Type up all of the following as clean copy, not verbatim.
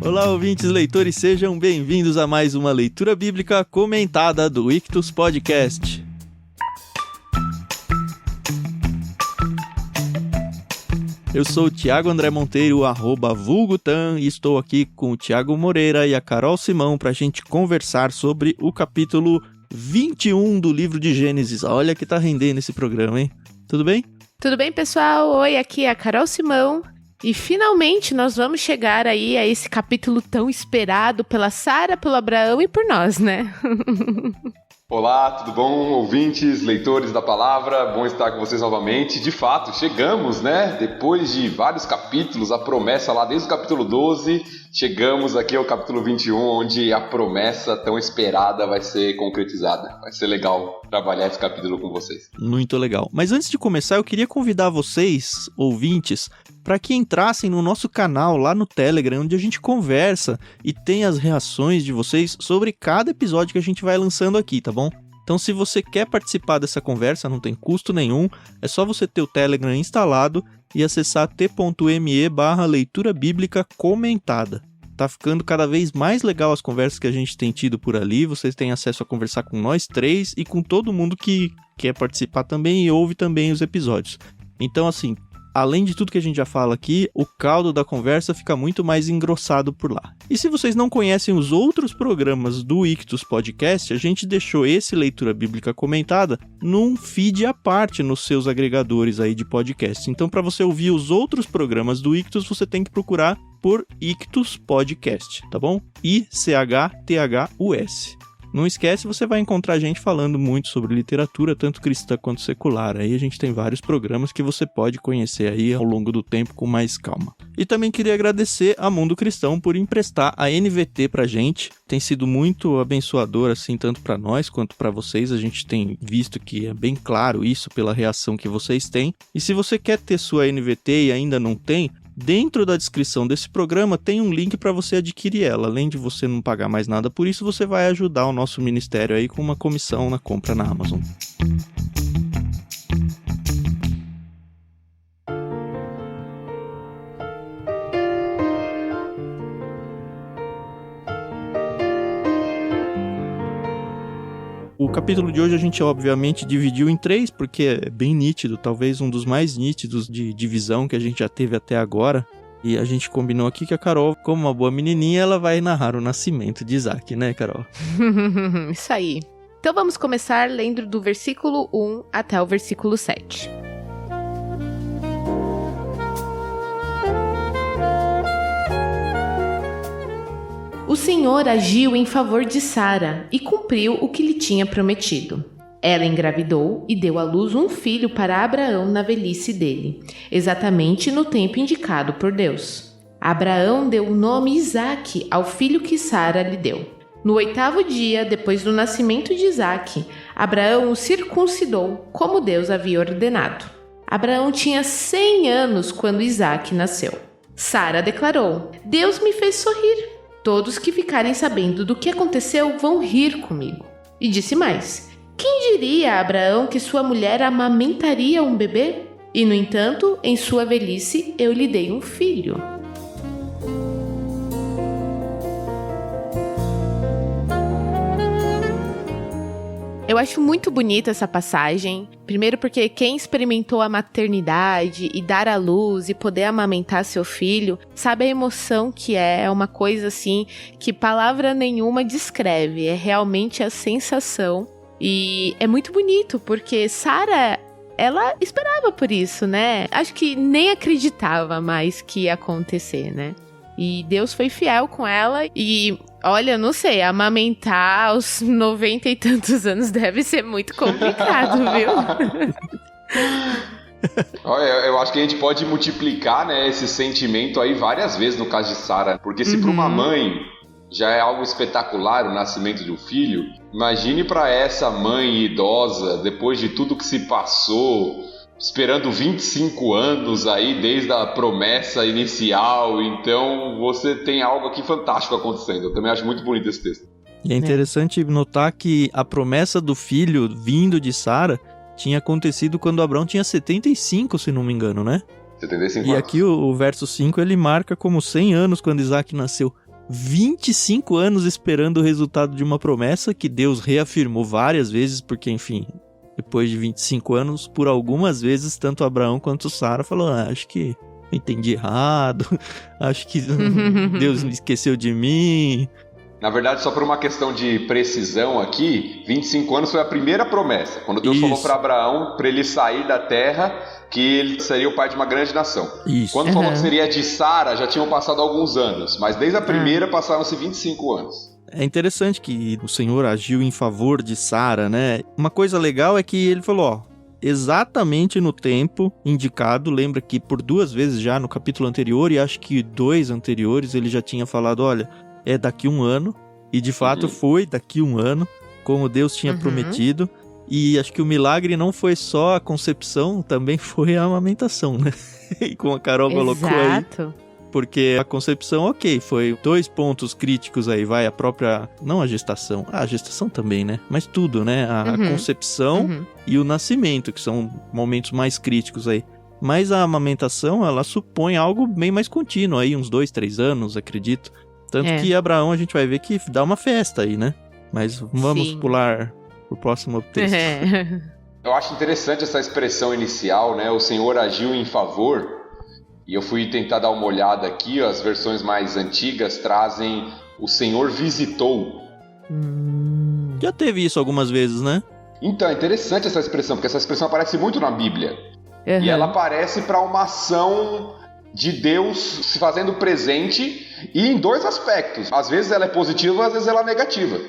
Olá, ouvintes, leitores, sejam bem-vindos a mais uma leitura bíblica comentada do Ictus Podcast. Eu sou o Thiago André Monteiro, @vulgutan, e estou aqui com o Thiago Moreira e a Carol Simão para a gente conversar sobre o capítulo 21 do livro de Gênesis. Olha que tá rendendo esse programa, hein? Tudo bem? Tudo bem, pessoal? Oi, aqui é a Carol Simão. E finalmente nós vamos chegar aí a esse capítulo tão esperado pela Sara, pelo Abraão e por nós, né? Olá, tudo bom, ouvintes, leitores da palavra? Bom estar com vocês novamente. De fato, chegamos, né? Depois de vários capítulos, a promessa lá desde o capítulo 12, chegamos aqui ao capítulo 21, onde a promessa tão esperada vai ser concretizada. Vai ser legal trabalhar esse capítulo com vocês. Muito legal. Mas antes de começar, eu queria convidar vocês, ouvintes, para que entrassem no nosso canal lá no Telegram, onde a gente conversa e tem as reações de vocês sobre cada episódio que a gente vai lançando aqui, tá bom? Então, se você quer participar dessa conversa, não tem custo nenhum, é só você ter o Telegram instalado e acessar t.me/leitura bíblica comentada. Tá ficando cada vez mais legal as conversas que a gente tem tido por ali, vocês têm acesso a conversar com nós três e com todo mundo que quer participar também e ouve também os episódios. Então, assim, além de tudo que a gente já fala aqui, o caldo da conversa fica muito mais engrossado por lá. E se vocês não conhecem os outros programas do Ictus Podcast, a gente deixou esse Leitura Bíblica Comentada num feed à parte nos seus agregadores aí de podcast. Então, para você ouvir os outros programas do Ictus, você tem que procurar por Ictus Podcast, tá bom? ICHTHUS. Não esquece, você vai encontrar gente falando muito sobre literatura, tanto cristã quanto secular. Aí a gente tem vários programas que você pode conhecer aí ao longo do tempo com mais calma. E também queria agradecer a Mundo Cristão por emprestar a NVT pra gente. Tem sido muito abençoador, assim, tanto para nós quanto para vocês. A gente tem visto que é bem claro isso pela reação que vocês têm. E se você quer ter sua NVT e ainda não tem, dentro da descrição desse programa tem um link para você adquirir ela. Além de você não pagar mais nada por isso, você vai ajudar o nosso ministério aí com uma comissão na compra na Amazon. O capítulo de hoje a gente obviamente dividiu em 3, porque é bem nítido, talvez um dos mais nítidos de divisão que a gente já teve até agora. E a gente combinou aqui que a Carol, como uma boa menininha, ela vai narrar o nascimento de Isaac, né, Carol? Isso aí. Então vamos começar lendo do versículo 1 até o versículo 7. O Senhor agiu em favor de Sara e cumpriu o que lhe tinha prometido. Ela engravidou e deu à luz um filho para Abraão na velhice dele, exatamente no tempo indicado por Deus. Abraão deu o nome Isaque ao filho que Sara lhe deu. No 8º dia, depois do nascimento de Isaque, Abraão o circuncidou, como Deus havia ordenado. Abraão tinha 100 anos quando Isaque nasceu. Sara declarou: Deus me fez sorrir. Todos que ficarem sabendo do que aconteceu vão rir comigo. E disse mais: quem diria a Abraão que sua mulher amamentaria um bebê? E, no entanto, em sua velhice, eu lhe dei um filho. Eu acho muito bonita essa passagem. Primeiro porque quem experimentou a maternidade e dar à luz e poder amamentar seu filho, sabe a emoção que é uma coisa assim que palavra nenhuma descreve. É realmente a sensação. E é muito bonito porque Sara, ela esperava por isso, né? Acho que nem acreditava mais que ia acontecer, né? E Deus foi fiel com ela e, olha, não sei, amamentar aos 90 e tantos anos deve ser muito complicado, viu? Olha, eu acho que a gente pode multiplicar, né, esse sentimento aí várias vezes no caso de Sara, porque se para uma mãe já é algo espetacular o nascimento de um filho, imagine para essa mãe idosa, depois de tudo que se passou, esperando 25 anos aí desde a promessa inicial. Então você tem algo aqui fantástico acontecendo. Eu também acho muito bonito esse texto. E é interessante notar que a promessa do filho vindo de Sara tinha acontecido quando Abraão tinha 75, se não me engano, né? 75 e anos. aqui o verso 5 ele marca como 100 anos quando Isaac nasceu. 25 anos esperando o resultado de uma promessa que Deus reafirmou várias vezes, porque, enfim, depois de 25 anos, por algumas vezes, tanto Abraão quanto Sara falaram, acho que eu entendi errado, acho que Deus esqueceu de mim. Na verdade, só por uma questão de precisão aqui, 25 anos foi a primeira promessa. Quando Deus falou para Abraão, para ele sair da terra, que ele seria o pai de uma grande nação. Isso. Quando falou que seria de Sara, já tinham passado alguns anos. Mas desde a primeira passaram-se 25 anos. É interessante que o Senhor agiu em favor de Sara, né? Uma coisa legal é que ele falou, exatamente no tempo indicado. Lembra que por 2 vezes já no capítulo anterior, e acho que 2 anteriores, ele já tinha falado, olha, é daqui 1 ano, e de fato foi daqui 1 ano, como Deus tinha prometido, e acho que o milagre não foi só a concepção, também foi a amamentação, né? E como a Carol colocou aí, porque a concepção, ok, foi 2 pontos críticos aí, vai, a própria, não a gestação também, né? Mas tudo, né? A concepção e o nascimento, que são momentos mais críticos aí. Mas a amamentação, ela supõe algo bem mais contínuo aí, uns 2, 3 anos, acredito. Tanto que Abraão a gente vai ver que dá uma festa aí, né? Mas vamos pular pro próximo texto. Eu acho interessante essa expressão inicial, né? O Senhor agiu em favor. E eu fui tentar dar uma olhada aqui, as versões mais antigas trazem o Senhor visitou. Já teve isso algumas vezes, né? Então, é interessante essa expressão, porque essa expressão aparece muito na Bíblia. E ela aparece para uma ação de Deus se fazendo presente, e em 2 aspectos. Às vezes ela é positiva, às vezes ela é negativa.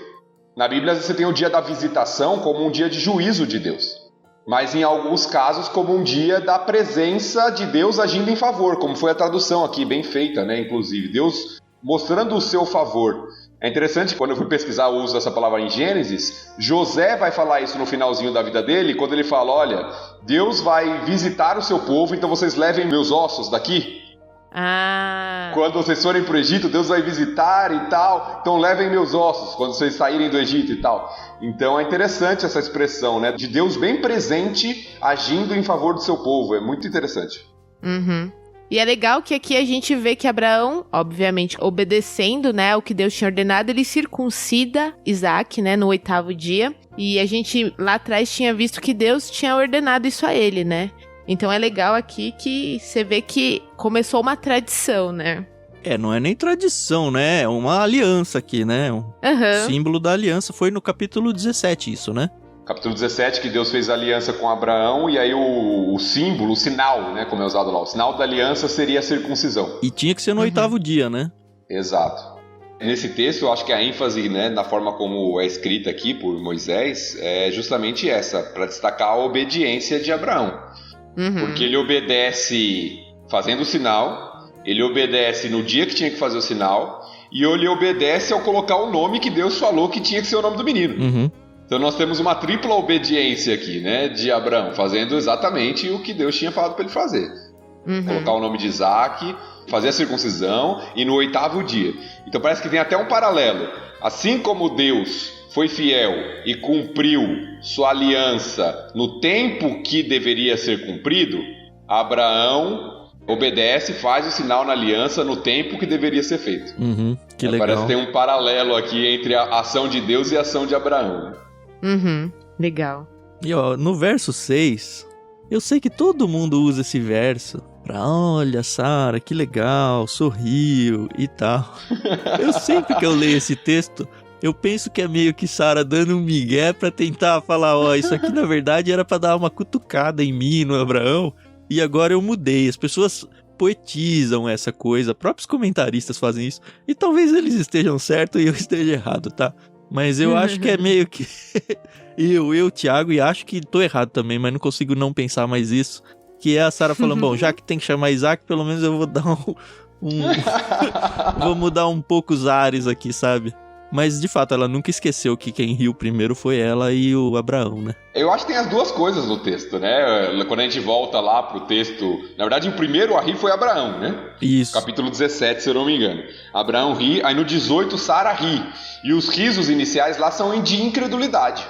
Na Bíblia, às vezes você tem o dia da visitação como um dia de juízo de Deus. Mas em alguns casos como um dia da presença de Deus agindo em favor, como foi a tradução aqui, bem feita, né? Inclusive, Deus mostrando o seu favor. É interessante, quando eu fui pesquisar o uso dessa palavra em Gênesis, José vai falar isso no finalzinho da vida dele, quando ele fala, olha, Deus vai visitar o seu povo, então vocês levem meus ossos daqui. Quando vocês forem para o Egito, Deus vai visitar e tal, então levem meus ossos, quando vocês saírem do Egito e tal. Então é interessante essa expressão, né, de Deus bem presente, agindo em favor do seu povo, é muito interessante. E é legal que aqui a gente vê que Abraão, obviamente, obedecendo, né, o que Deus tinha ordenado, ele circuncida Isaac, né, no 8º dia. E a gente lá atrás tinha visto que Deus tinha ordenado isso a ele, né? Então é legal aqui que você vê que começou uma tradição, né? Não é nem tradição, né? É uma aliança aqui, né? Símbolo da aliança. Foi no capítulo 17 isso, né? Capítulo 17, que Deus fez aliança com Abraão, e aí o símbolo, o sinal, né, como é usado lá, o sinal da aliança seria a circuncisão. E tinha que ser no 8º dia, né? Exato. Nesse texto, eu acho que a ênfase, né, na forma como é escrita aqui por Moisés, é justamente essa, para destacar a obediência de Abraão. Porque ele obedece fazendo o sinal, ele obedece no dia que tinha que fazer o sinal, e ele obedece ao colocar o nome que Deus falou que tinha que ser o nome do menino. Então nós temos uma tripla obediência aqui, né, de Abraão, fazendo exatamente o que Deus tinha falado para ele fazer. Colocar o nome de Isaac, fazer a circuncisão e no 8º dia. Então parece que tem até um paralelo. Assim como Deus foi fiel e cumpriu sua aliança no tempo que deveria ser cumprido, Abraão obedece, faz o sinal na aliança no tempo que deveria ser feito. Que legal. Parece que tem um paralelo aqui entre a ação de Deus e a ação de Abraão. Legal. E ó, no verso 6, eu sei que todo mundo usa esse verso pra, olha, Sara, que legal, sorriu e tal. Eu sempre que eu leio esse texto, eu penso que é meio que Sara dando um migué pra tentar falar, ó, isso aqui na verdade era pra dar uma cutucada em mim, no Abraão, e agora eu mudei. As pessoas poetizam essa coisa, próprios comentaristas fazem isso, e talvez eles estejam certos e eu esteja errado, tá? Mas eu acho que é meio que eu, Thiago, e acho que tô errado também, mas não consigo não pensar mais isso, que é a Sara falando, bom, já que tem que chamar Isaac, pelo menos eu vou dar vou mudar um pouco os ares aqui, sabe? Mas, de fato, ela nunca esqueceu que quem riu primeiro foi ela e o Abraão, né? Eu acho que tem as duas coisas no texto, né? Quando a gente volta lá pro texto... Na verdade, o primeiro a rir foi Abraão, né? Isso. Capítulo 17, se eu não me engano. Abraão ri, aí no 18, Sara ri. E os risos iniciais lá são de incredulidade.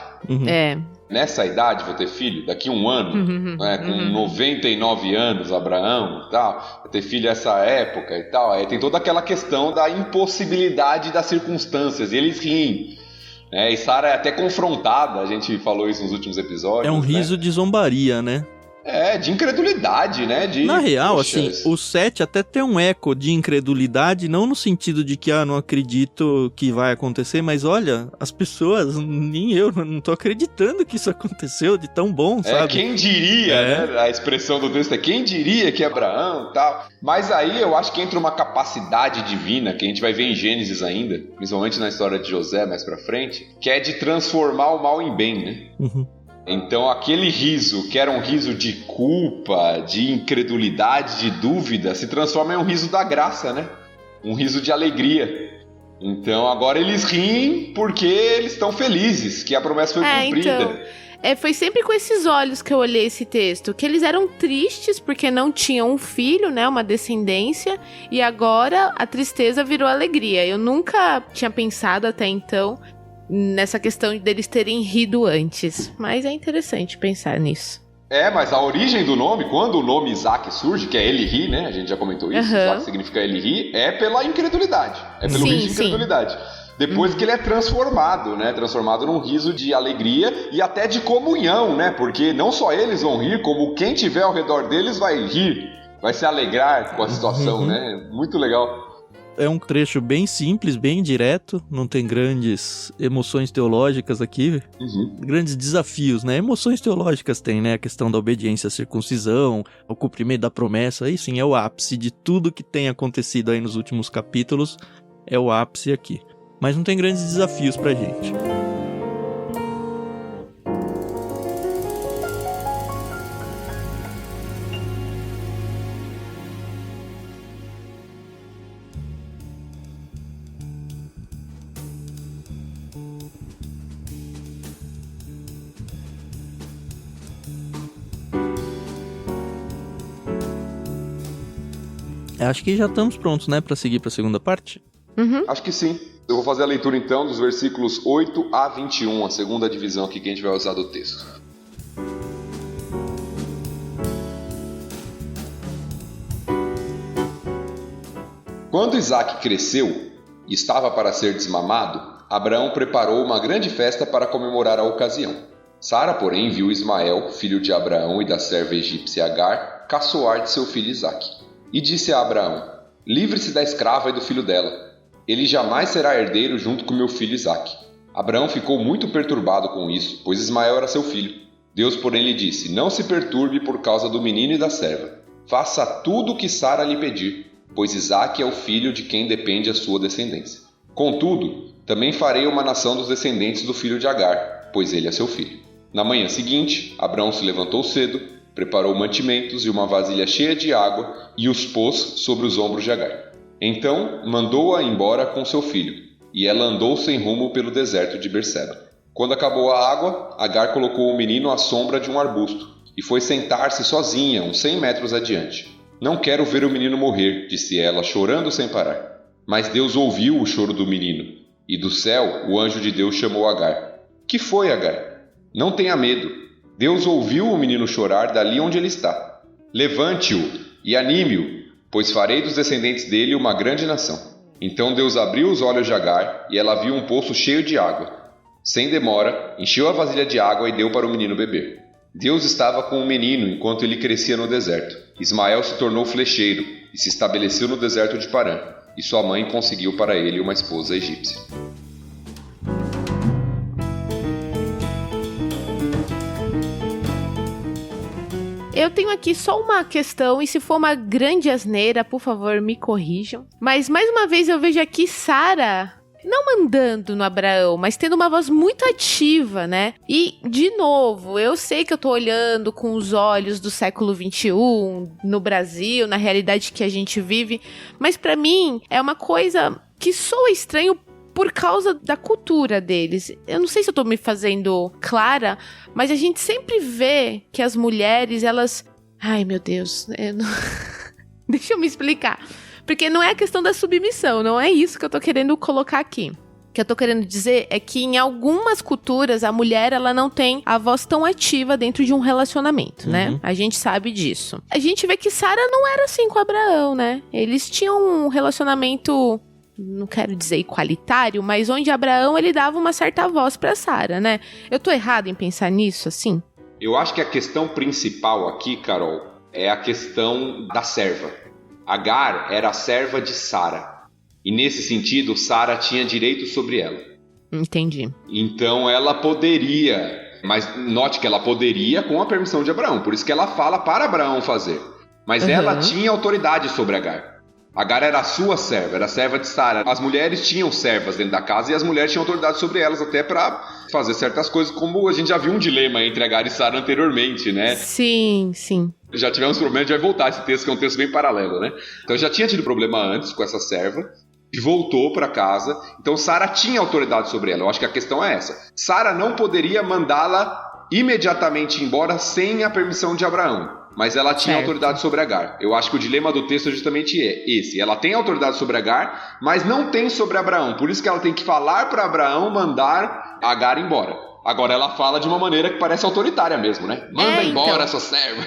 nessa idade vou ter filho, daqui a um ano, né, com 99 anos, Abraão e tal, vou ter filho nessa época e tal. Aí tem toda aquela questão da impossibilidade das circunstâncias, e eles riem. E Sara é até confrontada, a gente falou isso nos últimos episódios. É um riso de zombaria, né? De incredulidade, né? Na real, assim, o 7 até tem um eco de incredulidade, não no sentido de que, não acredito que vai acontecer, mas olha, as pessoas, nem eu, não tô acreditando que isso aconteceu de tão bom, sabe? Quem diria, né? A expressão do texto é quem diria que é Abraão e tal. Mas aí eu acho que entra uma capacidade divina, que a gente vai ver em Gênesis ainda, principalmente na história de José mais pra frente, que é de transformar o mal em bem, né? Então aquele riso, que era um riso de culpa, de incredulidade, de dúvida, se transforma em um riso da graça, né? Um riso de alegria. Então agora eles riem porque eles estão felizes, que a promessa foi cumprida. Então, foi sempre com esses olhos que eu olhei esse texto, que eles eram tristes porque não tinham um filho, né, uma descendência, e agora a tristeza virou alegria. Eu nunca tinha pensado até então nessa questão deles terem rido antes. Mas é interessante pensar nisso. Mas a origem do nome, quando o nome Isaac surge, que é ele ri, né? A gente já comentou isso, Isaac significa ele ri, é pela incredulidade. É pelo riso de incredulidade. Depois que ele é transformado, né? Transformado num riso de alegria e até de comunhão, né? Porque não só eles vão rir, como quem tiver ao redor deles vai rir, vai se alegrar com a situação, né? Muito legal. É um trecho bem simples, bem direto, não tem grandes emoções teológicas aqui, grandes desafios, né? Emoções teológicas tem, né? A questão da obediência à circuncisão, o cumprimento da promessa, aí sim é o ápice de tudo que tem acontecido aí nos últimos capítulos, é o ápice aqui. Mas não tem grandes desafios pra gente. Acho que já estamos prontos, né, para seguir para a segunda parte? Acho que sim. Eu vou fazer a leitura então dos versículos 8 a 21, a segunda divisão aqui que a gente vai usar do texto. Quando Isaac cresceu e estava para ser desmamado, Abraão preparou uma grande festa para comemorar a ocasião. Sara, porém, viu Ismael, filho de Abraão e da serva egípcia Agar, caçoar de seu filho Isaque. E disse a Abraão: livre-se da escrava e do filho dela. Ele jamais será herdeiro junto com meu filho Isaque. Abraão ficou muito perturbado com isso, pois Ismael era seu filho. Deus, porém, lhe disse: não se perturbe por causa do menino e da serva. Faça tudo o que Sara lhe pedir, pois Isaque é o filho de quem depende a sua descendência. Contudo, também farei uma nação dos descendentes do filho de Agar, pois ele é seu filho. Na manhã seguinte, Abraão se levantou cedo, preparou mantimentos e uma vasilha cheia de água e os pôs sobre os ombros de Agar. Então mandou-a embora com seu filho, e ela andou sem rumo pelo deserto de Berseba. Quando acabou a água, Agar colocou o menino à sombra de um arbusto e foi sentar-se sozinha uns 100 metros adiante. Não quero ver o menino morrer, disse ela, chorando sem parar. Mas Deus ouviu o choro do menino, e do céu o anjo de Deus chamou Agar. Que foi, Agar? Não tenha medo. Deus ouviu o menino chorar dali onde ele está. Levante-o e anime-o, pois farei dos descendentes dele uma grande nação. Então Deus abriu os olhos de Agar, e ela viu um poço cheio de água. Sem demora, encheu a vasilha de água e deu para o menino beber. Deus estava com o menino enquanto ele crescia no deserto. Ismael se tornou flecheiro e se estabeleceu no deserto de Parã, e sua mãe conseguiu para ele uma esposa egípcia. Eu tenho aqui só uma questão, e se for uma grande asneira, por favor, me corrijam. Mas, mais uma vez, eu vejo aqui Sara não mandando no Abraão, mas tendo uma voz muito ativa, né? E, de novo, eu sei que eu tô olhando com os olhos do século XXI, no Brasil, na realidade que a gente vive, mas pra mim é uma coisa que soa estranho por causa da cultura deles. Eu não sei se eu tô me fazendo clara, mas a gente sempre vê que as mulheres, elas... Ai, meu Deus, deixa eu me explicar. Porque não é a questão da submissão, não é isso que eu tô querendo colocar aqui. O que eu tô querendo dizer é que em algumas culturas a mulher ela não tem a voz tão ativa dentro de um relacionamento, né? A gente sabe disso. A gente vê que Sara não era assim com Abraão, né? Eles tinham um relacionamento, não quero dizer igualitário, mas onde Abraão ele dava uma certa voz pra Sara, né? Eu tô errado em pensar nisso, assim? Eu acho que a questão principal aqui, Carol, é a questão da serva. Agar era a serva de Sara. E nesse sentido, Sara tinha direito sobre ela. Entendi. Então ela poderia, mas note que ela poderia com a permissão de Abraão. Por isso que ela fala para Abraão fazer. Mas ela tinha autoridade sobre Agar. Agar era a sua serva, era a serva de Sara. As mulheres tinham servas dentro da casa e as mulheres tinham autoridade sobre elas até para fazer certas coisas, como a gente já viu um dilema entre Agar e Sara anteriormente, né? Sim, sim. Já tivemos problema, a gente vai voltar a esse texto, que é um texto bem paralelo, né? Então já tinha tido problema antes com essa serva, e voltou para casa. Então Sara tinha autoridade sobre ela. Eu acho que a questão é essa. Sara não poderia mandá-la imediatamente embora sem a permissão de Abraão. Mas ela tinha autoridade sobre Agar. Eu acho que o dilema do texto é justamente esse. Ela tem autoridade sobre Agar, mas não tem sobre Abraão. Por isso que ela tem que falar para Abraão mandar Agar embora. Agora ela fala de uma maneira que parece autoritária mesmo, né? Manda embora essa serva.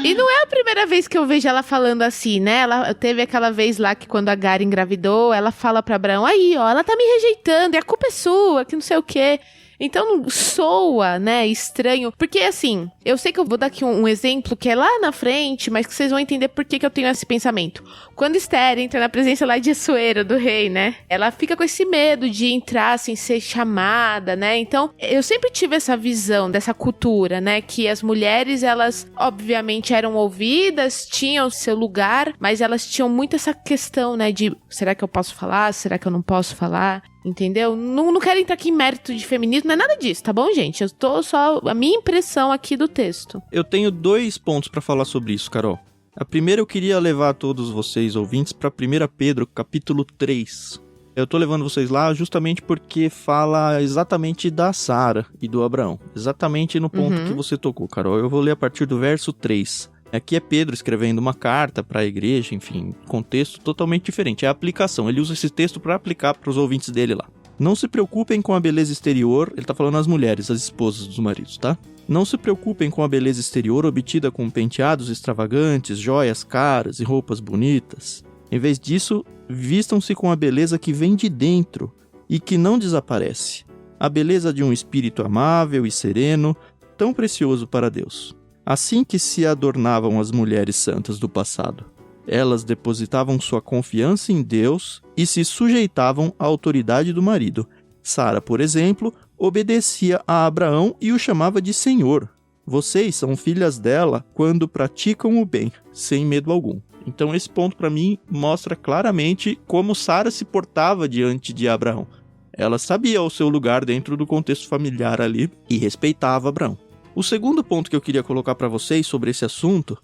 E não é a primeira vez que eu vejo ela falando assim, né? Ela teve aquela vez lá que quando Agar engravidou, ela fala pra Abraão, aí ó, ela tá me rejeitando, e a culpa é sua, que não sei o quê. Então soa, né, estranho. Porque assim, eu sei que eu vou dar aqui um exemplo que é lá na frente, mas que vocês vão entender por que eu tenho esse pensamento. Quando Esther entra na presença lá de Assuero, do rei, né, ela fica com esse medo de entrar sem ser chamada, né. Então, eu sempre tive essa visão dessa cultura, né, que as mulheres, elas obviamente eram ouvidas, tinham seu lugar, mas elas tinham muito essa questão, né, de será que eu posso falar? Será que eu não posso falar? Entendeu? Não quero entrar aqui em mérito de feminismo, não é nada disso, tá bom, gente? Eu tô só a minha impressão aqui do texto. Eu tenho 2 pontos pra falar sobre isso, Carol. A primeira eu queria levar todos vocês, ouvintes, pra 1 Pedro, capítulo 3. Eu tô levando vocês lá justamente porque fala exatamente da Sara e do Abraão. Exatamente no ponto que você tocou, Carol. Eu vou ler a partir do verso 3. Aqui é Pedro escrevendo uma carta para a igreja, enfim, contexto totalmente diferente. É a aplicação, ele usa esse texto para aplicar para os ouvintes dele lá. Não se preocupem com a beleza exterior, ele tá falando às mulheres, às esposas dos maridos, tá? Não se preocupem com a beleza exterior obtida com penteados extravagantes, joias caras e roupas bonitas. Em vez disso, vistam-se com a beleza que vem de dentro e que não desaparece. A beleza de um espírito amável e sereno, tão precioso para Deus. Assim que se adornavam as mulheres santas do passado, elas depositavam sua confiança em Deus e se sujeitavam à autoridade do marido. Sara, por exemplo, obedecia a Abraão e o chamava de Senhor. Vocês são filhas dela quando praticam o bem, sem medo algum. Então esse ponto para mim mostra claramente como Sara se portava diante de Abraão. Ela sabia o seu lugar dentro do contexto familiar ali e respeitava Abraão. O segundo ponto que eu queria colocar para vocês sobre esse assunto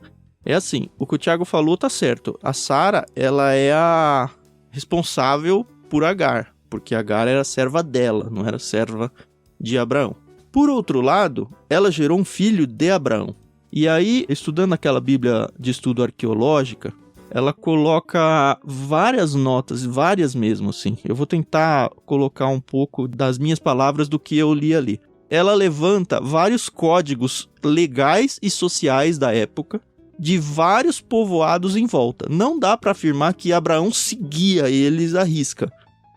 é assim, o que o Thiago falou tá certo. A Sara, ela é a responsável por Agar, porque Agar era serva dela, não era serva de Abraão. Por outro lado, ela gerou um filho de Abraão. E aí, estudando aquela Bíblia de estudo arqueológica, ela coloca várias notas, várias mesmo, assim. Eu vou tentar colocar um pouco das minhas palavras do que eu li ali. Ela levanta vários códigos legais e sociais da época, de vários povoados em volta. Não dá para afirmar que Abraão seguia eles à risca,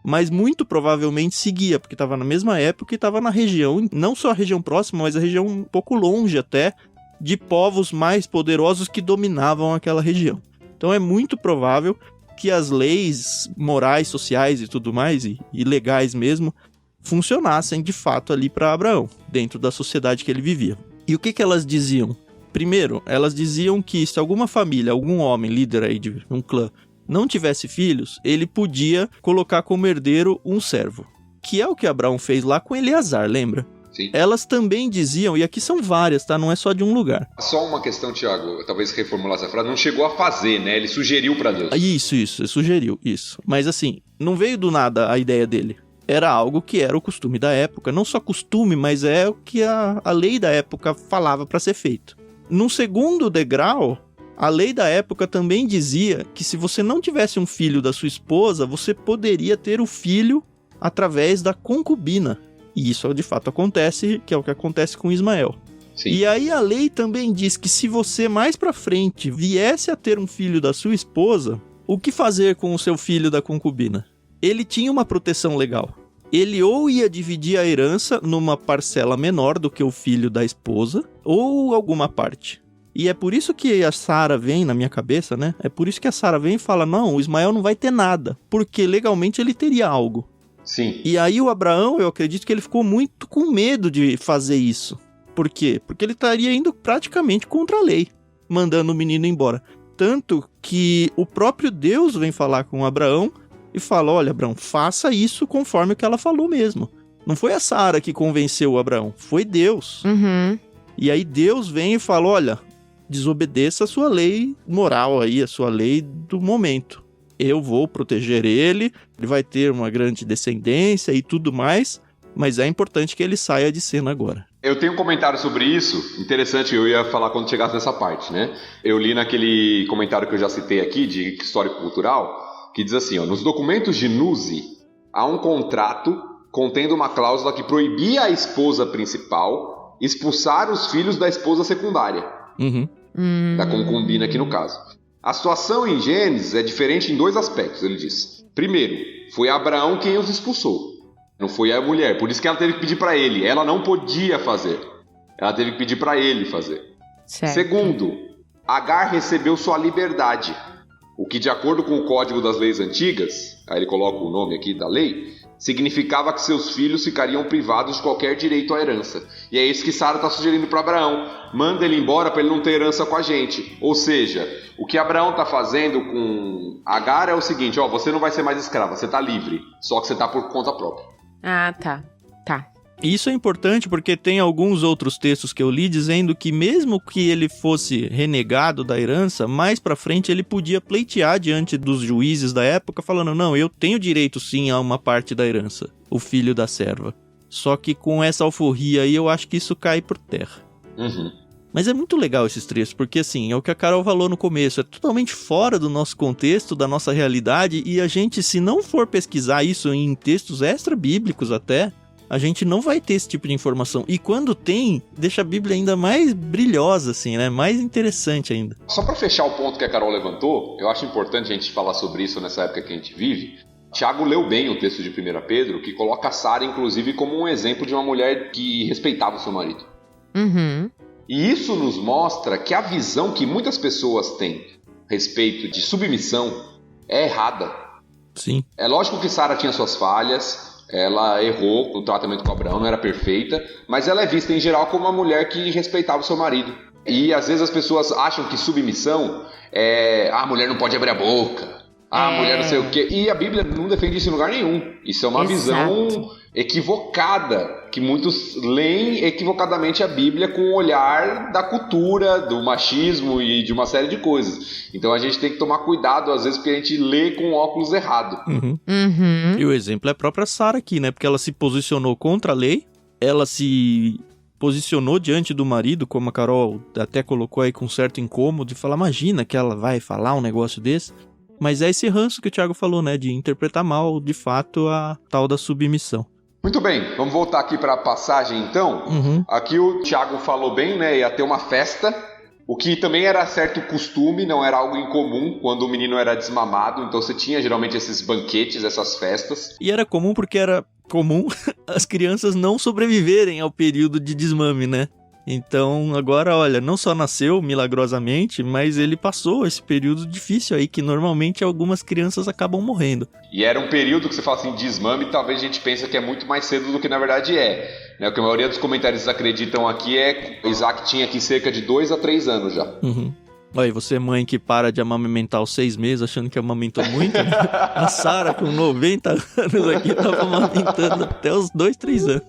mas muito provavelmente seguia, porque estava na mesma época e estava na região, não só a região próxima, mas a região um pouco longe até, de povos mais poderosos que dominavam aquela região. Então é muito provável que as leis morais, sociais e tudo mais, e legais mesmo, funcionassem de fato ali para Abraão, dentro da sociedade que ele vivia. E o que elas diziam? Primeiro, elas diziam que se alguma família, algum homem, líder aí de um clã, não tivesse filhos, ele podia colocar como herdeiro um servo. Que é o que Abraão fez lá com Eleazar, lembra? Sim. Elas também diziam, e aqui são várias, tá? Não é só de um lugar. Só uma questão, Thiago, talvez reformular essa frase, não chegou a fazer, né? Ele sugeriu para Deus. Isso, sugeriu, isso. Mas assim, não veio do nada a ideia dele. Era algo que era o costume da época. Não só costume, mas é o que a lei da época falava para ser feito. Num segundo degrau, a lei da época também dizia que se você não tivesse um filho da sua esposa, você poderia ter o filho através da concubina. E isso de fato acontece, que é o que acontece com Ismael. Sim. E aí a lei também diz que se você mais pra frente viesse a ter um filho da sua esposa, o que fazer com o seu filho da concubina? Ele tinha uma proteção legal. Ele ou ia dividir a herança numa parcela menor do que o filho da esposa, ou alguma parte. E é por isso que a Sara vem na minha cabeça, né? É por isso que a Sara vem e fala, não, o Ismael não vai ter nada, porque legalmente ele teria algo. Sim. E aí o Abraão, eu acredito que ele ficou muito com medo de fazer isso. Por quê? Porque ele estaria indo praticamente contra a lei, mandando o menino embora. Tanto que o próprio Deus vem falar com Abraão e fala, olha, Abraão, faça isso conforme o que ela falou mesmo. Não foi a Sara que convenceu o Abraão, foi Deus. Uhum. E aí Deus vem e fala, olha, desobedeça a sua lei moral aí, a sua lei do momento. Eu vou proteger ele vai ter uma grande descendência e tudo mais, mas é importante que ele saia de cena agora. Eu tenho um comentário sobre isso, interessante, eu ia falar quando chegasse nessa parte, né? Eu li naquele comentário que eu já citei aqui, de histórico-cultural, que diz assim, ó, nos documentos de Nuzi, há um contrato contendo uma cláusula que proibia a esposa principal expulsar os filhos da esposa secundária, da concubina aqui no caso. A situação em Gênesis é diferente em dois aspectos, ele diz. Primeiro, foi Abraão quem os expulsou. Não foi a mulher, por isso que ela teve que pedir para ele. Ela não podia fazer. Ela teve que pedir para ele fazer. Certo. Segundo, Agar recebeu sua liberdade. O que, de acordo com o Código das Leis Antigas, aí ele coloca o nome aqui da lei, significava que seus filhos ficariam privados de qualquer direito à herança. E é isso que Sara está sugerindo para Abraão. Manda ele embora para ele não ter herança com a gente. Ou seja, o que Abraão está fazendo com Agar é o seguinte, ó, você não vai ser mais escrava, você está livre, só que você está por conta própria. Ah, tá. Isso é importante porque tem alguns outros textos que eu li dizendo que mesmo que ele fosse renegado da herança, mais pra frente ele podia pleitear diante dos juízes da época falando, não, eu tenho direito sim a uma parte da herança, o filho da serva. Só que com essa alforria aí eu acho que isso cai por terra. Mas é muito legal esses trechos, porque assim, é o que a Carol falou no começo, é totalmente fora do nosso contexto, da nossa realidade, e a gente, se não for pesquisar isso em textos extra-bíblicos até, a gente não vai ter esse tipo de informação. E quando tem, deixa a Bíblia ainda mais brilhosa, assim, né? Mais interessante ainda. Só para fechar o ponto que a Carol levantou, eu acho importante a gente falar sobre isso nessa época que a gente vive. Tiago leu bem o texto de 1 Pedro, que coloca a Sara, inclusive, como um exemplo de uma mulher que respeitava o seu marido. E isso nos mostra que a visão que muitas pessoas têm a respeito de submissão é errada. Sim. É lógico que Sara tinha suas falhas, ela errou no tratamento com Abraão, não era perfeita, mas ela é vista em geral como uma mulher que respeitava o seu marido. E às vezes as pessoas acham que submissão é... a mulher não pode abrir a boca, a mulher não sei o quê. E a Bíblia não defende isso em lugar nenhum. Isso é uma visão equivocada, que muitos leem equivocadamente a Bíblia com o olhar da cultura, do machismo e de uma série de coisas. Então a gente tem que tomar cuidado, às vezes, porque a gente lê com óculos errado. E o exemplo é a própria Sara aqui, né? Porque ela se posicionou contra a lei, ela se posicionou diante do marido, como a Carol até colocou aí com certo incômodo, de falar, imagina que ela vai falar um negócio desse. Mas é esse ranço que o Thiago falou, né? De interpretar mal, de fato, a tal da submissão. Muito bem, vamos voltar aqui para a passagem, então. Aqui o Thiago falou bem, né? Ia ter uma festa, o que também era certo costume, não era algo incomum quando o menino era desmamado. Então você tinha geralmente esses banquetes, essas festas. E era comum porque era comum as crianças não sobreviverem ao período de desmame, né? Então, agora, olha, não só nasceu milagrosamente, mas ele passou esse período difícil aí, que normalmente algumas crianças acabam morrendo. E era um período que você fala assim, desmame, talvez a gente pense que é muito mais cedo do que na verdade é. Né? O que a maioria dos comentaristas acreditam aqui é que Isaac tinha aqui cerca de 2 a 3 anos já. Olha, você mãe que para de amamentar aos 6 meses, achando que amamentou muito, né? A Sara, com 90 anos aqui, tava amamentando até os 2, 3 anos.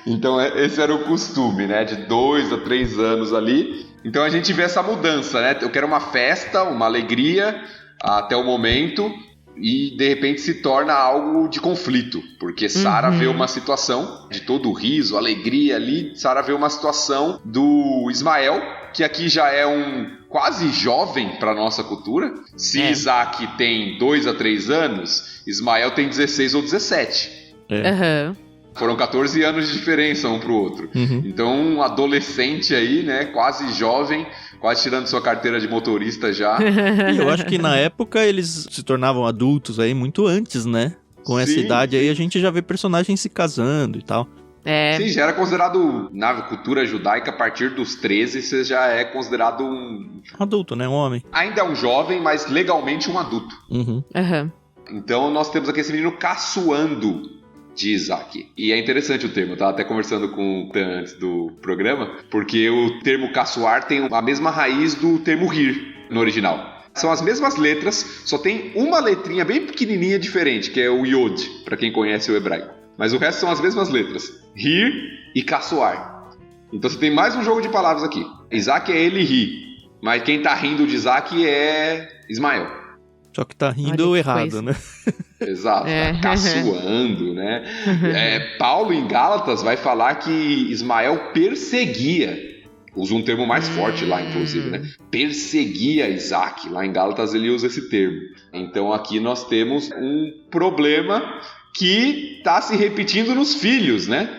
Então esse era o costume, né? De 2 a 3 anos ali. Então a gente vê essa mudança, né? Eu quero uma festa, uma alegria até o momento. e de repente se torna algo de conflito, porque Sara vê uma situação de todo o riso, alegria ali, Sara vê uma situação do Ismael, que aqui já é um quase jovem para nossa cultura. Se Isaac tem 2 a 3 anos, Ismael tem 16 ou 17. Foram 14 anos de diferença um pro outro. Então, um adolescente aí, né, quase jovem, quase tirando sua carteira de motorista já. E eu acho que na época eles se tornavam adultos aí muito antes, né? Com essa idade aí a gente já vê personagens se casando e tal. Sim, já era considerado, na cultura judaica, a partir dos 13, você já é considerado um... adulto, né? Um homem. Ainda é um jovem, mas legalmente um adulto. Então, nós temos aqui esse menino caçoando de Isaac. E é interessante o termo, eu tava até conversando com o Tan antes do programa, porque o termo caçoar tem a mesma raiz do termo rir no original. São as mesmas letras, só tem uma letrinha bem pequenininha diferente, que é o Yod, para quem conhece o hebraico. Mas o resto são as mesmas letras, rir e caçoar. Então você tem mais um jogo de palavras aqui. Isaac é ele rir, mas quem tá rindo de Isaac é Ismael. Só que tá rindo errado, né? Exato, tá caçoando, né? Paulo em Gálatas vai falar que Ismael perseguia, usa um termo mais forte lá, inclusive, né? Perseguia Isaac, lá em Gálatas ele usa esse termo. Então aqui nós temos um problema que tá se repetindo nos filhos, né?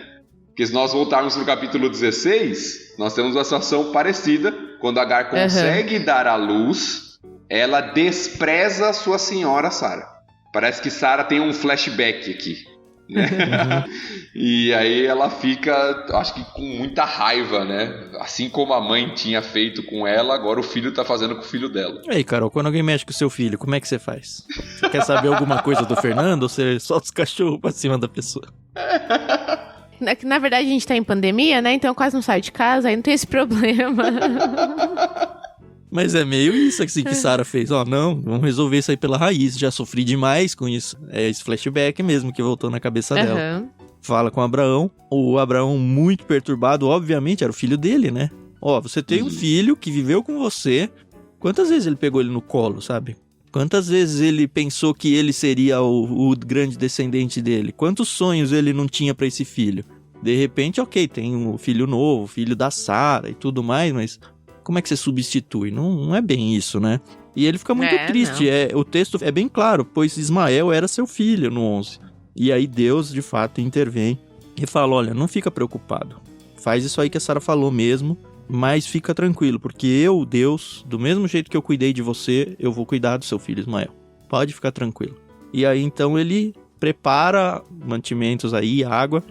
Porque se nós voltarmos no capítulo 16, nós temos uma situação parecida, quando Agar consegue dar à luz, ela despreza sua senhora Sara. Parece que Sara tem um flashback aqui, né? E aí ela fica, acho que com muita raiva, né? Assim como a mãe tinha feito com ela, agora o filho tá fazendo com o filho dela. E aí, Carol, quando alguém mexe com o seu filho, como é que você faz? Você quer saber alguma coisa do Fernando ou você solta os cachorros pra cima da pessoa? Na verdade, a gente tá em pandemia, né? Então eu quase não saio de casa, aí não tem esse problema. Mas é meio isso assim que Sara fez. Não, vamos resolver isso aí pela raiz. Já sofri demais com isso. É esse flashback mesmo que voltou na cabeça dela. Fala com Abraão. O Abraão, muito perturbado, obviamente, era o filho dele, né? Você tem um filho que viveu com você. Quantas vezes ele pegou ele no colo, sabe? Quantas vezes ele pensou que ele seria o grande descendente dele? Quantos sonhos ele não tinha pra esse filho? De repente, tem um filho novo, filho da Sara e tudo mais, mas... como é que você substitui? Não é bem isso, né? E ele fica muito triste. O texto é bem claro, pois Ismael era seu filho no 11. E aí Deus, de fato, intervém e fala, olha, não fica preocupado. Faz isso aí que a Sara falou mesmo, mas fica tranquilo, porque eu, Deus, do mesmo jeito que eu cuidei de você, eu vou cuidar do seu filho Ismael. Pode ficar tranquilo. E aí, então, ele prepara mantimentos aí, água,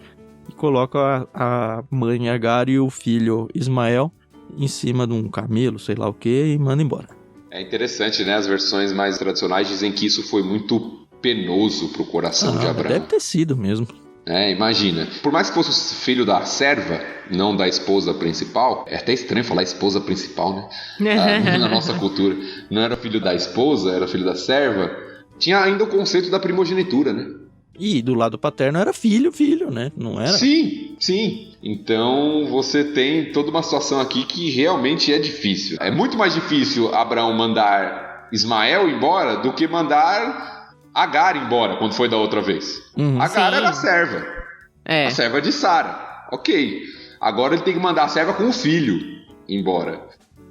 e coloca a mãe Agar e o filho Ismael em cima de um camelo, sei lá o que, e manda embora. É interessante, né? As versões mais tradicionais dizem que isso foi muito penoso pro coração de Abraão. Deve ter sido mesmo. Imagina. Por mais que fosse filho da serva, não da esposa principal, é até estranho falar esposa principal, né? Na nossa cultura. Não era filho da esposa, era filho da serva. Tinha ainda o conceito da primogenitura, né? E do lado paterno era filho, né? Não era? Sim. Então você tem toda uma situação aqui que realmente é difícil. É muito mais difícil Abraão mandar Ismael embora do que mandar Agar embora, quando foi da outra vez. Agar era a serva. A serva de Sara. Ok. Agora ele tem que mandar a serva com o filho embora.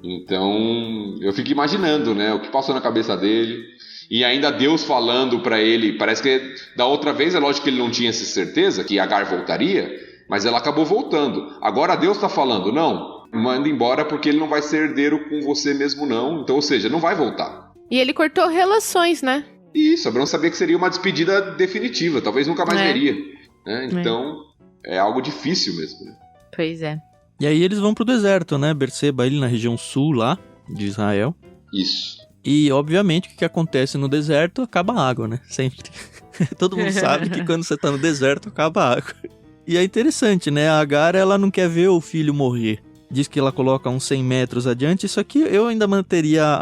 Então eu fico imaginando, né? O que passou na cabeça dele. E ainda Deus falando pra ele, parece que da outra vez, é lógico que ele não tinha essa certeza que Agar voltaria, mas ela acabou voltando. Agora Deus tá falando, não, manda embora porque ele não vai ser herdeiro com você mesmo não, então, ou seja, não vai voltar. E ele cortou relações, né? Isso, Abraão sabia que seria uma despedida definitiva, talvez nunca mais veria. Né? Então, é algo difícil mesmo. Né? Pois é. E aí eles vão pro deserto, né? Berseba, ele na região sul lá, de Israel. Isso. E, obviamente, o que acontece no deserto, acaba a água, né? Sempre. Todo mundo sabe que quando você tá no deserto, acaba a água. E é interessante, né? A Agar, ela não quer ver o filho morrer. Diz que ela coloca uns 100 metros adiante. Isso aqui eu ainda manteria,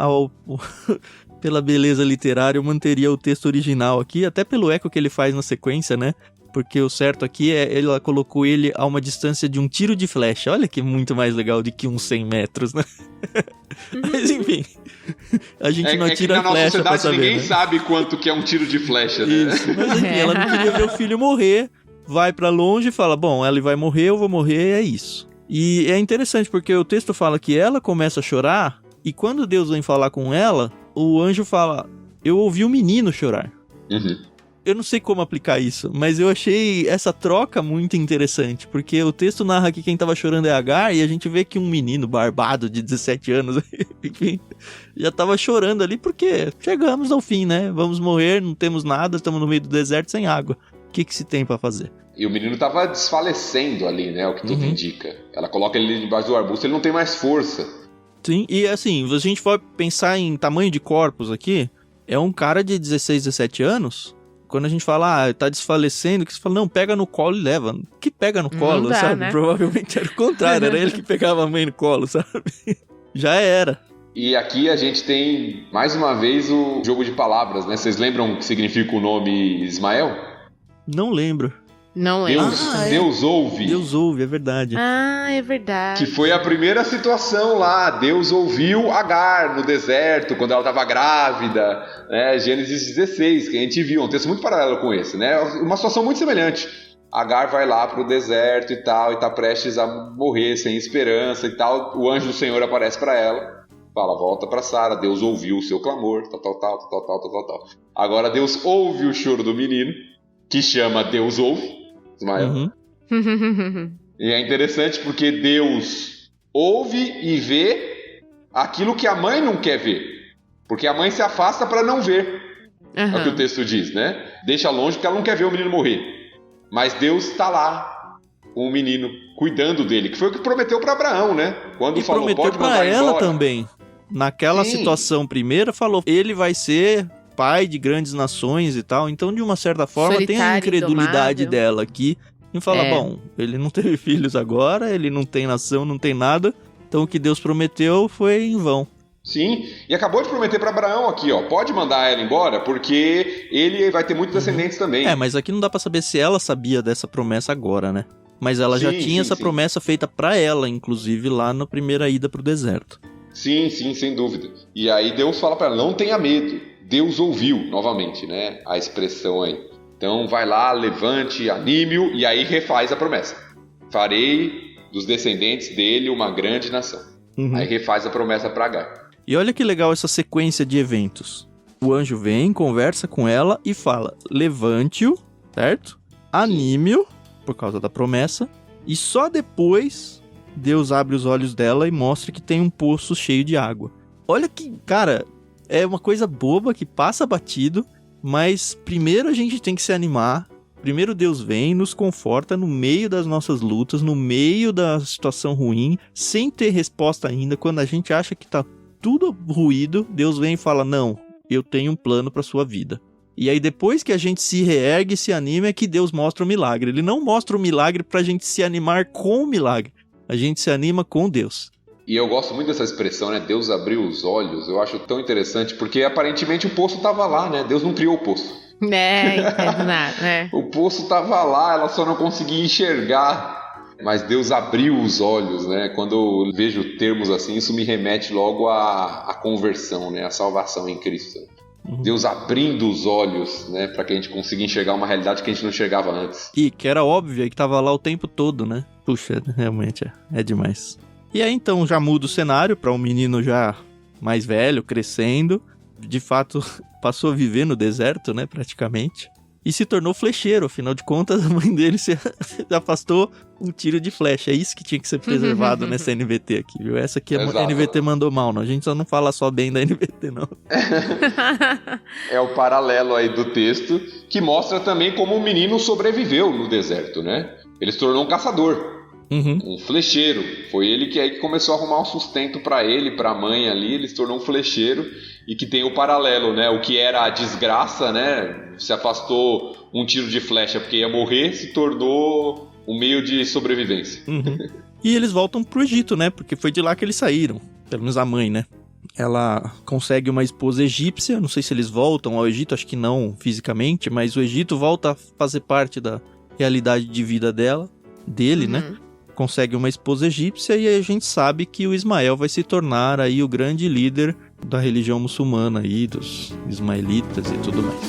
pela beleza literária, eu manteria o texto original aqui. Até pelo eco que ele faz na sequência, né? porque o certo aqui ela colocou ele a uma distância de um tiro de flecha. Olha que muito mais legal do que uns 100 metros, né? Mas enfim, a gente não atira que na flecha nossa pra sociedade saber, ninguém né? sabe quanto que é um tiro de flecha, né? Isso, mas enfim, ela não queria ver o filho morrer, vai pra longe e fala, bom, ele vai morrer, eu vou morrer, é isso. E é interessante porque o texto fala que ela começa a chorar e quando Deus vem falar com ela, o anjo fala, eu ouvi um menino chorar. Uhum. Eu não sei como aplicar isso, mas eu achei essa troca muito interessante, porque o texto narra que quem tava chorando é Agar, e a gente vê que um menino barbado de 17 anos, enfim, já tava chorando ali, porque chegamos ao fim, né? Vamos morrer, não temos nada, estamos no meio do deserto sem água. O que se tem pra fazer? E o menino tava desfalecendo ali, né? O que tudo indica. Ela coloca ele debaixo do arbusto, ele não tem mais força. Sim, e assim, se a gente for pensar em tamanho de corpos aqui, é um cara de 16, 17 anos... Quando a gente fala, tá desfalecendo, que você fala, não, pega no colo e leva. Que pega no colo, dá, sabe? né? Provavelmente era o contrário, era ele que pegava a mãe no colo, sabe? Já era. E aqui a gente tem, mais uma vez, o jogo de palavras, né? Vocês lembram o que significa o nome Ismael? Não lembro. Não lembro. Deus ouve. Deus ouve, é verdade. Ah, é verdade. Que foi a primeira situação lá. Deus ouviu Agar no deserto, quando ela estava grávida, né? Gênesis 16, que a gente viu. Um texto muito paralelo com esse, né? Uma situação muito semelhante. Agar vai lá pro deserto e tal, e tá prestes a morrer, sem esperança e tal. O anjo do Senhor aparece para ela, fala, volta para Sara, Deus ouviu o seu clamor, tal. Agora Deus ouve o choro do menino, que chama Deus ouve, Ismael. Uhum. E é interessante porque Deus ouve e vê aquilo que a mãe não quer ver. Porque a mãe se afasta para não ver. É o que o texto diz, né? Deixa longe porque ela não quer ver o menino morrer. Mas Deus está lá com o menino, cuidando dele. Que foi o que prometeu para Abraão, né? Quando E falou, prometeu pode pra mandar ela embora. também. Naquela situação primeira, falou, ele vai ser pai de grandes nações e tal. Então, de uma certa forma, tem a incredulidade dela aqui. E fala, bom, ele não teve filhos agora, ele não tem nação, não tem nada. Então, o que Deus prometeu foi em vão. Sim, e acabou de prometer para Abraão aqui, ó, pode mandar ela embora, porque ele vai ter muitos descendentes também. É, mas aqui não dá pra saber se ela sabia dessa promessa agora, né? Mas ela já tinha essa promessa feita pra ela, inclusive, lá na primeira ida pro deserto. Sim, sem dúvida. E aí Deus fala para ela, não tenha medo. Deus ouviu, novamente, né, a expressão aí. Então vai lá, levante, anime-o, e aí refaz a promessa. Farei dos descendentes dele uma grande nação. Aí refaz a promessa para Agar. E olha que legal essa sequência de eventos. O anjo vem, conversa com ela e fala, levante-o, certo? Anime-o, por causa da promessa. E só depois Deus abre os olhos dela e mostra que tem um poço cheio de água. Olha que, cara, é uma coisa boba que passa batido, mas primeiro a gente tem que se animar. Primeiro Deus vem, nos conforta no meio das nossas lutas, no meio da situação ruim, sem ter resposta ainda. Quando a gente acha que tá tudo ruído, Deus vem e fala, não, eu tenho um plano pra sua vida. E aí depois que a gente se reergue e se anima é que Deus mostra o milagre. Ele não mostra o milagre pra gente se animar com o milagre. A gente se anima com Deus. E eu gosto muito dessa expressão, né? Deus abriu os olhos. Eu acho tão interessante, porque aparentemente o poço estava lá, né? Deus não criou o poço. Entendo nada, né? O poço estava lá, ela só não conseguia enxergar. Mas Deus abriu os olhos, né? Quando eu vejo termos assim, isso me remete logo à conversão, né? À salvação em Cristo. Deus abrindo os olhos, né? Para que a gente consiga enxergar uma realidade que a gente não enxergava antes. E que era óbvia e que tava lá o tempo todo, né? Puxa, realmente é demais. E aí então já muda o cenário para um menino já mais velho, crescendo. De fato, passou a viver no deserto, né? Praticamente. E se tornou flecheiro, afinal de contas, a mãe dele se afastou um tiro de flecha. É isso que tinha que ser preservado nessa NVT aqui, viu? Essa aqui a NVT mandou mal, não. A gente só não fala só bem da NVT, não. É o paralelo aí do texto, que mostra também como o menino sobreviveu no deserto, né? Ele se tornou um caçador. Um flecheiro. Foi ele que aí começou a arrumar um sustento para ele, para a mãe ali. Ele se tornou um flecheiro e que tem o paralelo, né? O que era a desgraça, né? Se afastou um tiro de flecha porque ia morrer, se tornou um meio de sobrevivência. E eles voltam pro Egito, né? Porque foi de lá que eles saíram. Pelo menos a mãe, né? Ela consegue uma esposa egípcia. Não sei se eles voltam ao Egito, acho que não fisicamente, mas o Egito volta a fazer parte da realidade de vida dele, né? Consegue uma esposa egípcia e aí a gente sabe que o Ismael vai se tornar aí o grande líder da religião muçulmana aí, dos ismaelitas e tudo mais.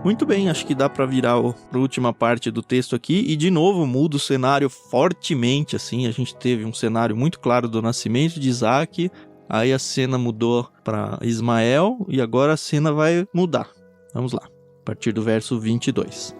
Muito bem, acho que dá pra virar a última parte do texto aqui e de novo muda o cenário fortemente, assim, a gente teve um cenário muito claro do nascimento de Isaac, aí a cena mudou pra Ismael e agora a cena vai mudar. Vamos lá, a partir do verso 22.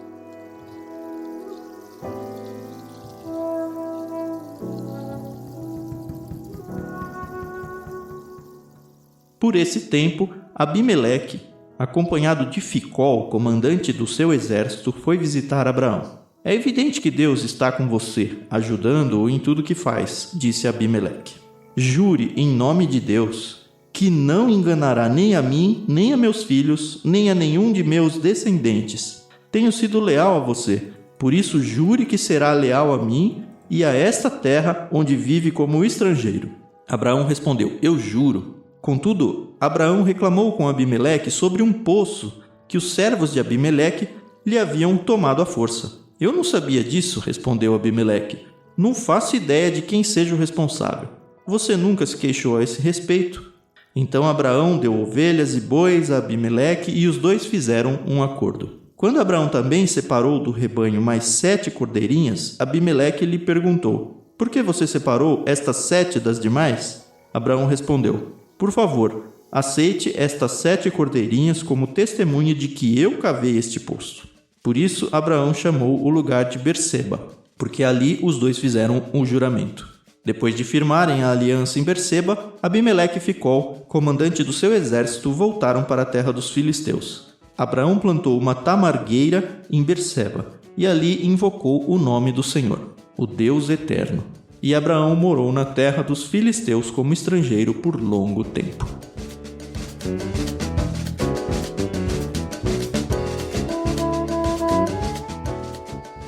Por esse tempo, Abimeleque, acompanhado de Ficol, comandante do seu exército, foi visitar Abraão. É evidente que Deus está com você, ajudando-o em tudo que faz, disse Abimeleque. Jure em nome de Deus que não enganará nem a mim, nem a meus filhos, nem a nenhum de meus descendentes. Tenho sido leal a você, por isso jure que será leal a mim e a esta terra onde vive como estrangeiro. Abraão respondeu, eu juro. Contudo, Abraão reclamou com Abimeleque sobre um poço que os servos de Abimeleque lhe haviam tomado à força. Eu não sabia disso, respondeu Abimeleque. Não faço ideia de quem seja o responsável. Você nunca se queixou a esse respeito? Então Abraão deu ovelhas e bois a Abimeleque e os dois fizeram um acordo. Quando Abraão também separou do rebanho mais 7 cordeirinhas, Abimeleque lhe perguntou, por que você separou estas 7 das demais? Abraão respondeu, por favor, aceite estas 7 cordeirinhas como testemunha de que eu cavei este poço. Por isso, Abraão chamou o lugar de Berseba, porque ali os dois fizeram um juramento. Depois de firmarem a aliança em Berseba, Abimeleque e Ficol, comandante do seu exército, voltaram para a terra dos filisteus. Abraão plantou uma tamargueira em Berseba, e ali invocou o nome do Senhor, o Deus Eterno. E Abraão morou na terra dos filisteus como estrangeiro por longo tempo.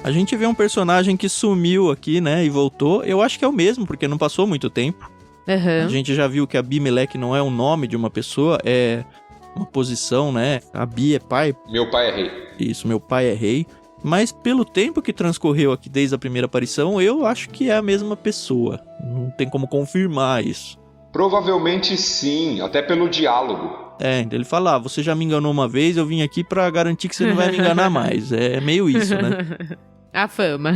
A gente vê um personagem que sumiu aqui, né, e voltou. Eu acho que é o mesmo, porque não passou muito tempo. A gente já viu que Abimeleque não é o nome de uma pessoa, é uma posição, né? Abi é pai. Meu pai é rei. Isso, meu pai é rei. Mas pelo tempo que transcorreu aqui desde a primeira aparição, eu acho que é a mesma pessoa. Não tem como confirmar isso. Provavelmente sim, até pelo diálogo. Ele fala, você já me enganou uma vez, eu vim aqui pra garantir que você não vai me enganar mais. É meio isso, né? A fama.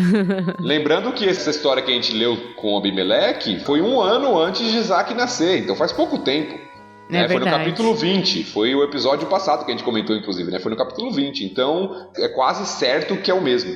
Lembrando que essa história que a gente leu com Abimeleque foi 1 ano antes de Isaac nascer, então faz pouco tempo. Foi no capítulo 20, foi o episódio passado que a gente comentou, inclusive, né? Foi no capítulo 20, então é quase certo que é o mesmo.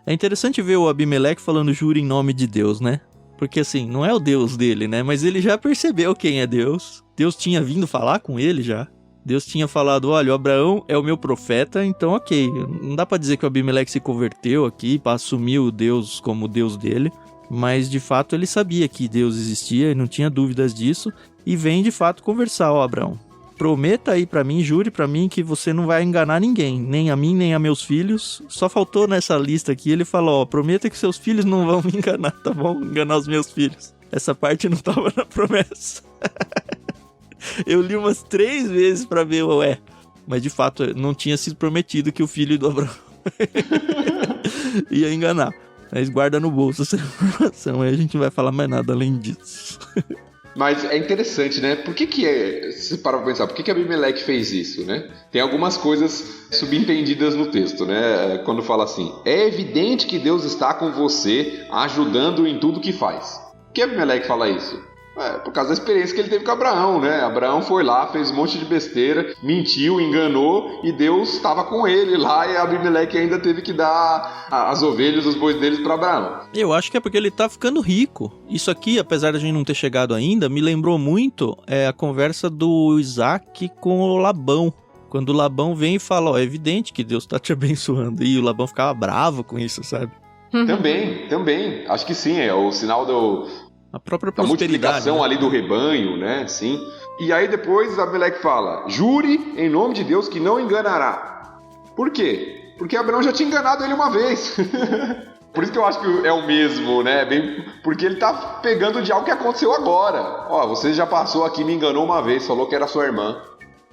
É interessante ver o Abimeleque falando jura em nome de Deus, né? Porque assim, não é o Deus dele, né? Mas ele já percebeu quem é Deus. Deus tinha vindo falar com ele já. Deus tinha falado, olha, o Abraão é o meu profeta, então ok. Não dá pra dizer que o Abimeleque se converteu aqui pra assumir o Deus como o Deus dele. Mas de fato ele sabia que Deus existia e não tinha dúvidas disso. E vem de fato conversar, Abraão. Prometa aí pra mim, jure pra mim que você não vai enganar ninguém. Nem a mim, nem a meus filhos. Só faltou nessa lista aqui, ele falou, prometa que seus filhos não vão me enganar, tá bom? Enganar os meus filhos. Essa parte não tava na promessa. Eu li umas 3 vezes pra ver, mas de fato não tinha sido prometido que o filho do Abraão ia enganar. Mas guarda no bolso essa informação, aí a gente não vai falar mais nada além disso. Mas é interessante, né? Por que se parar pra pensar, por que Abimeleque fez isso, né? Tem algumas coisas subentendidas no texto, né? Quando fala assim, é evidente que Deus está com você, ajudando em tudo que faz. Por que Abimeleque fala isso? Por causa da experiência que ele teve com Abraão, né? Abraão foi lá, fez um monte de besteira, mentiu, enganou, e Deus estava com ele lá, e Abimeleque ainda teve que dar as ovelhas, os bois deles para Abraão. Eu acho que é porque ele tá ficando rico. Isso aqui, apesar de a gente não ter chegado ainda, me lembrou muito a conversa do Isaac com o Labão. Quando o Labão vem e fala, é evidente que Deus tá te abençoando. E o Labão ficava bravo com isso, sabe? Também. Acho que sim, é o sinal a própria prosperidade, multiplicação, né? ali do rebanho, né? Sim. E aí depois Abimeleque fala, jure em nome de Deus que não enganará. Por quê? Porque Abraão já tinha enganado ele uma vez. Por isso que eu acho que é o mesmo, né? Porque ele tá pegando de algo que aconteceu agora. Ó, você já passou aqui, me enganou uma vez, falou que era sua irmã.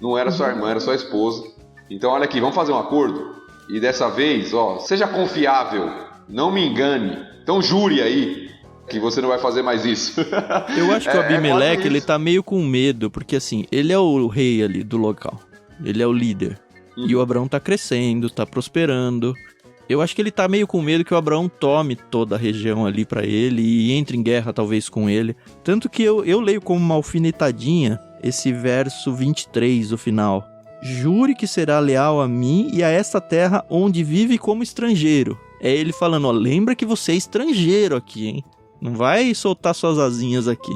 Não era sua irmã, era sua esposa. Então olha aqui, vamos fazer um acordo? E dessa vez, ó, seja confiável, não me engane. Então jure aí que você não vai fazer mais isso. Eu acho que o Abimeleque, ele tá meio com medo, porque assim, ele é o rei ali do local. Ele é o líder. E o Abraão tá crescendo, tá prosperando. Eu acho que ele tá meio com medo que o Abraão tome toda a região ali pra ele e entre em guerra talvez com ele. Tanto que eu leio como uma alfinetadinha esse verso 23, o final. Jure que será leal a mim e a esta terra onde vive como estrangeiro. É ele falando, ó, lembra que você é estrangeiro aqui, hein? Não vai soltar suas asinhas aqui.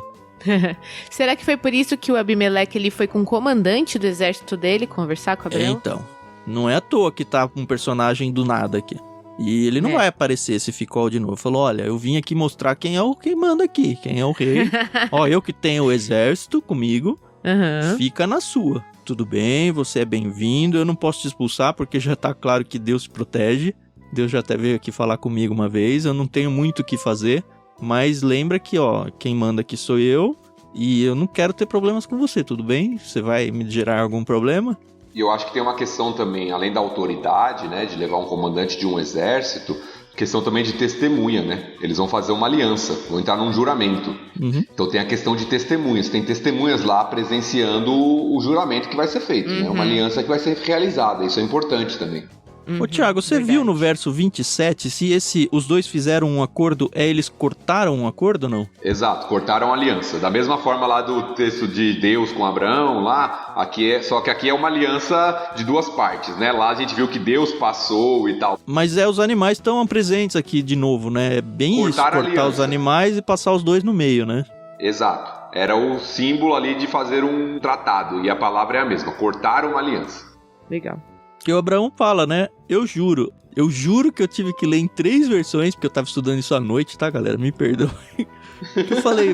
Será que foi por isso que o Abimeleque ele foi com o comandante do exército dele conversar com Abraão? Então, não é à toa que tá um personagem do nada aqui. E ele não vai aparecer se ficou de novo. Falou, olha, eu vim aqui mostrar quem manda aqui, quem é o rei. Ó, eu que tenho o exército comigo, fica na sua. Tudo bem, você é bem-vindo, eu não posso te expulsar porque já tá claro que Deus te protege. Deus já até veio aqui falar comigo uma vez, eu não tenho muito o que fazer. Mas lembra que, ó, quem manda aqui sou eu e eu não quero ter problemas com você, tudo bem? Você vai me gerar algum problema? E eu acho que tem uma questão também, além da autoridade, né, de levar um comandante de um exército, questão também de testemunha, né? Eles vão fazer uma aliança, vão entrar num juramento. Então tem a questão de testemunhas, tem testemunhas lá presenciando o juramento que vai ser feito, né? Uma aliança que vai ser realizada, isso é importante também. Ô Thiago, você viu no verso 27, se os dois fizeram um acordo, eles cortaram um acordo ou não? Exato, cortaram a aliança. Da mesma forma lá do texto de Deus com Abraão, lá, só que aqui é uma aliança de duas partes, né? Lá a gente viu que Deus passou e tal. Mas os animais estão presentes aqui de novo, né? É bem Cortaram isso, cortar os animais e passar os dois no meio, né? Exato. Era o símbolo ali de fazer um tratado, e a palavra é a mesma, cortaram uma aliança. Legal. Que o Abraão fala, né? Eu juro que eu tive que ler em 3 versões, porque eu tava estudando isso à noite, tá, galera? Me perdoe. Eu falei,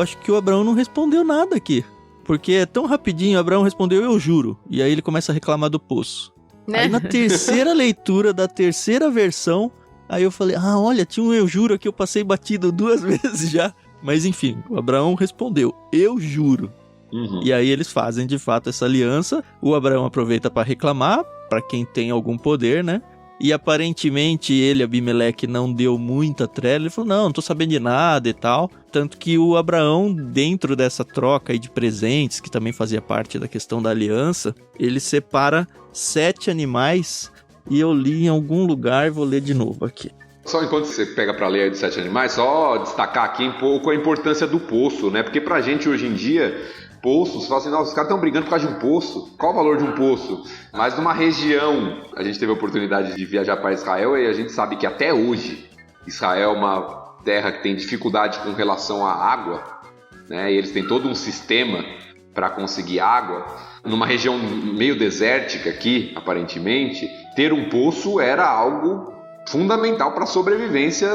acho que o Abraão não respondeu nada aqui. Porque é tão rapidinho, o Abraão respondeu, eu juro. E aí ele começa a reclamar do poço. Aí na terceira leitura da terceira versão, aí eu falei, olha, tinha um eu juro aqui, eu passei batido 2 vezes já. Mas enfim, o Abraão respondeu, eu juro. E aí eles fazem de fato essa aliança. O Abraão aproveita para reclamar, para quem tem algum poder, né? E aparentemente ele, Abimeleque, não deu muita trela. Ele falou, não tô sabendo de nada e tal. Tanto que o Abraão, dentro dessa troca aí de presentes, que também fazia parte da questão da aliança, ele separa 7 animais. E eu li em algum lugar, vou ler de novo aqui. Só enquanto você pega para ler aí dos 7 animais, só destacar aqui um pouco a importância do poço, né? Porque pra gente hoje em dia, poços, você fala assim, os caras estão brigando por causa de um poço. Qual o valor de um poço? Mas numa região, a gente teve a oportunidade de viajar para Israel e a gente sabe que até hoje, Israel é uma terra que tem dificuldade com relação à água, né? E eles têm todo um sistema para conseguir água. Numa região meio desértica aqui, aparentemente, ter um poço era algo fundamental para a sobrevivência,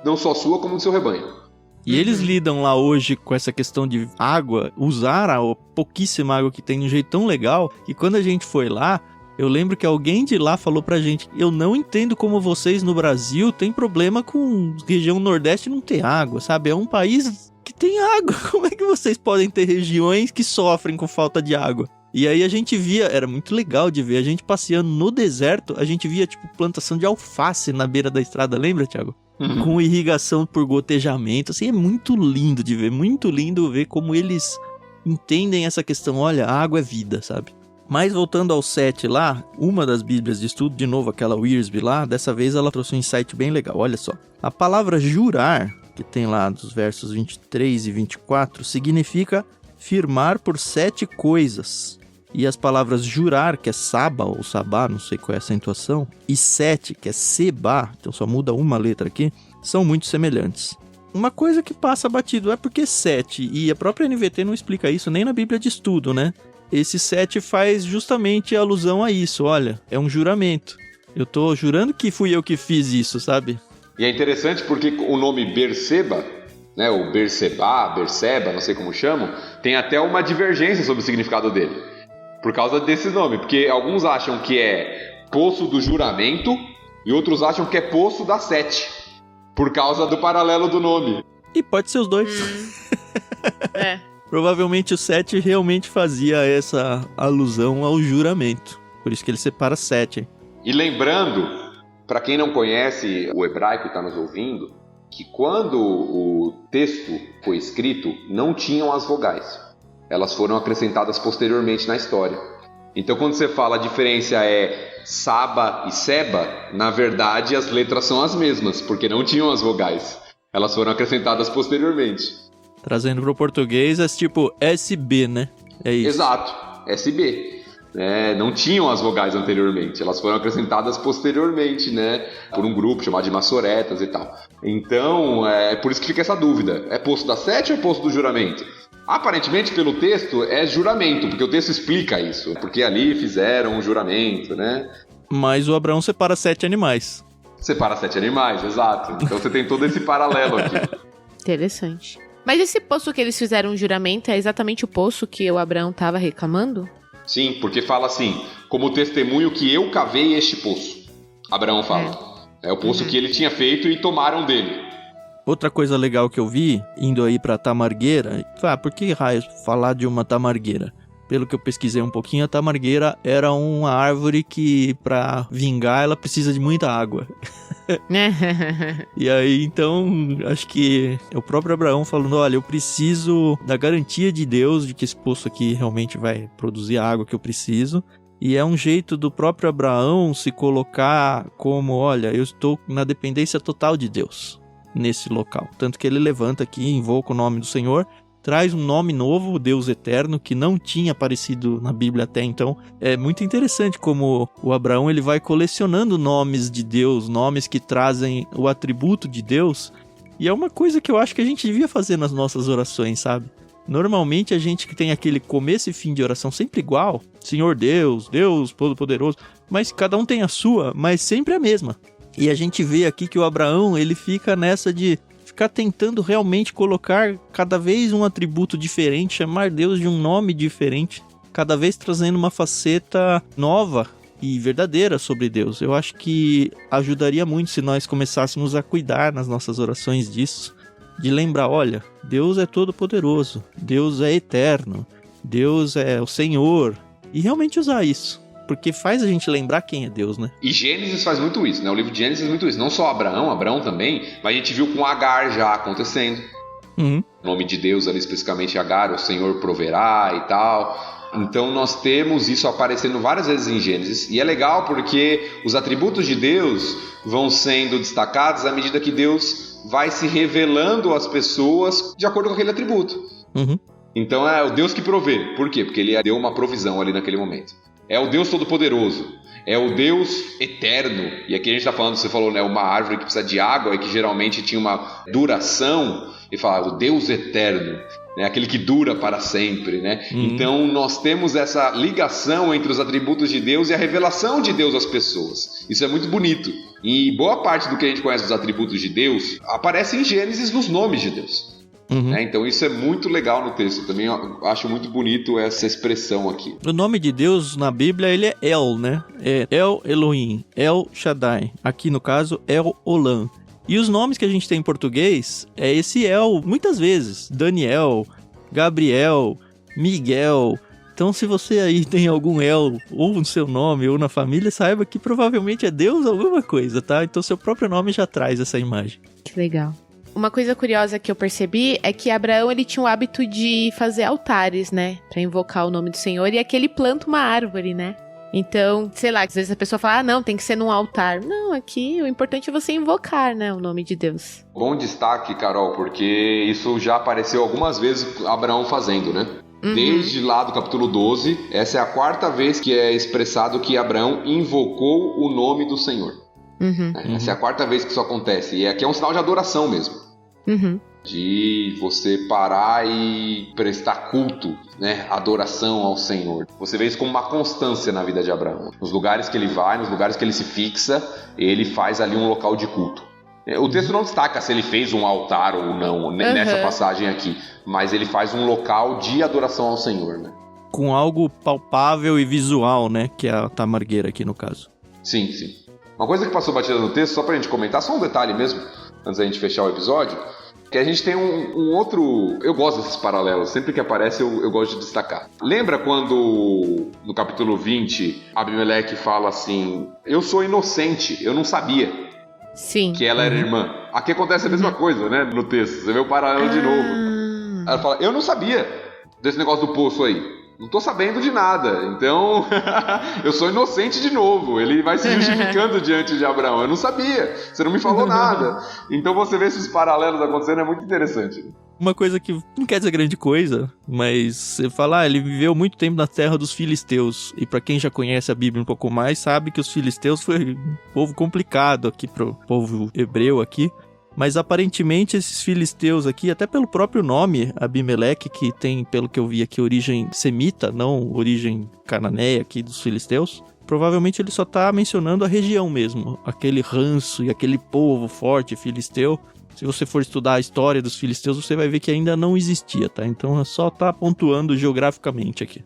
não só sua, como do seu rebanho. E eles lidam lá hoje com essa questão de água, usar a pouquíssima água que tem de um jeito tão legal, que quando a gente foi lá, eu lembro que alguém de lá falou pra gente, eu não entendo como vocês no Brasil têm problema com região nordeste não ter água, sabe? É um país que tem água, como é que vocês podem ter regiões que sofrem com falta de água? E aí a gente via, era muito legal de ver, a gente passeando no deserto, a gente via tipo plantação de alface na beira da estrada, lembra, Thiago? Com irrigação por gotejamento, assim, é muito lindo de ver, muito lindo ver como eles entendem essa questão, olha, a água é vida, sabe? Mas voltando ao 7 lá, uma das bíblias de estudo, de novo aquela Wiersbe lá, dessa vez ela trouxe um insight bem legal, olha só. A palavra jurar, que tem lá dos versos 23 e 24, significa firmar por 7 coisas. E as palavras jurar, que é saba ou sabá, não sei qual é a acentuação, e 7, que é sebá, então só muda uma letra aqui, são muito semelhantes. Uma coisa que passa batido é porque 7, e a própria NVT não explica isso nem na Bíblia de Estudo, né? Esse 7 faz justamente alusão a isso, olha, é um juramento. Eu tô jurando que fui eu que fiz isso, sabe? E é interessante porque o nome Berseba né, o Berseba, não sei como chamam, tem até uma divergência sobre o significado dele, por causa desse nome, porque alguns acham que é poço do juramento e outros acham que é poço da sete, por causa do paralelo do nome. E pode ser os dois. Provavelmente o 7 realmente fazia essa alusão ao juramento, por isso que ele separa 7. E lembrando, para quem não conhece o hebraico e está nos ouvindo, que quando o texto foi escrito, não tinham as vogais. Elas foram acrescentadas posteriormente na história. Então, quando você fala a diferença é Saba e Seba, na verdade as letras são as mesmas, porque não tinham as vogais. Elas foram acrescentadas posteriormente. Trazendo para o português, é tipo SB, né? É isso. Exato, SB. Não tinham as vogais anteriormente, elas foram acrescentadas posteriormente, né, por um grupo chamado de maçoretas e tal. Então, é por isso que fica essa dúvida: é poço da sete ou é poço do juramento? Aparentemente, pelo texto, é juramento, porque o texto explica isso, porque ali fizeram um juramento, né? Mas o Abraão separa 7 animais. Separa 7 animais, exato. Então você tem todo esse paralelo aqui. Interessante. Mas esse poço que eles fizeram um juramento é exatamente o poço que o Abraão estava reclamando? Sim, porque fala assim: como testemunho que eu cavei este poço. Abraão fala. É o poço que ele tinha feito e tomaram dele. Outra coisa legal que eu vi, indo aí pra tamargueira, por que raios falar de uma tamargueira? Pelo que eu pesquisei um pouquinho, a tamargueira era uma árvore que, pra vingar, ela precisa de muita água. E aí, então, acho que é o próprio Abraão falando: olha, eu preciso da garantia de Deus de que esse poço aqui realmente vai produzir a água que eu preciso. E é um jeito do próprio Abraão se colocar como: olha, eu estou na dependência total de Deus nesse local. Tanto que ele levanta aqui, invoca o nome do Senhor, traz um nome novo, o Deus Eterno, que não tinha aparecido na Bíblia até então. É muito interessante como o Abraão ele vai colecionando nomes de Deus, nomes que trazem o atributo de Deus. E é uma coisa que eu acho que a gente devia fazer nas nossas orações, sabe? Normalmente a gente que tem aquele começo e fim de oração sempre igual, Senhor Deus, Deus Todo-Poderoso, mas cada um tem a sua, mas sempre a mesma. E a gente vê aqui que o Abraão ele fica nessa de ficar tentando realmente colocar cada vez um atributo diferente, chamar Deus de um nome diferente, cada vez trazendo uma faceta nova e verdadeira sobre Deus. Eu acho que ajudaria muito se nós começássemos a cuidar nas nossas orações disso, de lembrar: olha, Deus é todo-poderoso, Deus é eterno, Deus é o Senhor, e realmente usar isso. Porque faz a gente lembrar quem é Deus, né? E Gênesis faz muito isso, né? O livro de Gênesis faz muito isso. Não só Abraão também, mas a gente viu com Agar já acontecendo. O nome de Deus ali, especificamente Agar, o Senhor proverá e tal. Então nós temos isso aparecendo várias vezes em Gênesis. E é legal porque os atributos de Deus vão sendo destacados à medida que Deus vai se revelando às pessoas de acordo com aquele atributo. Então é o Deus que provê. Por quê? Porque ele deu uma provisão ali naquele momento. É o Deus Todo-Poderoso, é o Deus Eterno. E aqui a gente está falando, você falou, né, uma árvore que precisa de água e que geralmente tinha uma duração. E fala, o Deus Eterno, né, aquele que dura para sempre, né? Então nós temos essa ligação entre os atributos de Deus e a revelação de Deus às pessoas. Isso é muito bonito. E boa parte do que a gente conhece dos atributos de Deus aparece em Gênesis nos nomes de Deus. Então isso é muito legal no texto. Também acho muito bonito essa expressão aqui. O nome de Deus na Bíblia ele é El, né? É El Elohim, El Shaddai. Aqui no caso El Olam. E os nomes que a gente tem em português é esse El muitas vezes: Daniel, Gabriel, Miguel. Então se você aí tem algum El ou no seu nome ou na família, saiba que provavelmente é Deus alguma coisa, tá? Então seu próprio nome já traz essa imagem. Que legal. Uma coisa curiosa que eu percebi é que Abraão ele tinha o hábito de fazer altares, né? Pra invocar o nome do Senhor, e aqui ele planta uma árvore, né? Então, sei lá, às vezes a pessoa fala: não, tem que ser num altar. Não, aqui o importante é você invocar, né? O nome de Deus. Bom destaque, Carol, porque isso já apareceu algumas vezes Abraão fazendo, né? Desde lá do capítulo 12, essa é a 4ª vez que é expressado que Abraão invocou o nome do Senhor. Essa é a 4ª vez que isso acontece. E aqui é um sinal de adoração mesmo. De você parar e prestar culto, né? Adoração ao Senhor. Você vê isso como uma constância na vida de Abraão. Nos lugares que ele vai, nos lugares que ele se fixa, ele faz ali um local de culto. O texto não destaca se ele fez um altar ou não nessa passagem aqui, mas ele faz um local de adoração ao Senhor, né? Com algo palpável e visual, né? Que é a tamargueira aqui no caso. Sim. Uma coisa que passou batida no texto, só pra gente comentar, só um detalhe mesmo, antes da gente fechar o episódio, que a gente tem um outro... Eu gosto desses paralelos, sempre que aparece eu gosto de destacar. Lembra quando, no capítulo 20, Abimeleque fala assim, eu sou inocente, eu não sabia que ela era irmã. Aqui acontece a mesma coisa, né, no texto, você vê o paralelo de novo. Ela fala, eu não sabia desse negócio do poço aí. Não tô sabendo de nada, então eu sou inocente de novo. Ele vai se justificando diante de Abraão. Eu não sabia, você não me falou nada. Então você vê esses paralelos acontecendo, é muito interessante. Uma coisa que não quer dizer grande coisa, mas você fala, ele viveu muito tempo na terra dos filisteus. E pra quem já conhece a Bíblia um pouco mais, sabe que os filisteus foi um povo complicado aqui pro povo hebreu aqui. Mas aparentemente esses filisteus aqui, até pelo próprio nome, Abimeleque, que tem, pelo que eu vi aqui, origem semita, não origem cananeia aqui dos filisteus, provavelmente ele só tá mencionando a região mesmo, aquele ranço e aquele povo forte filisteu. Se você for estudar a história dos filisteus, você vai ver que ainda não existia, tá? Então é só tá pontuando geograficamente aqui.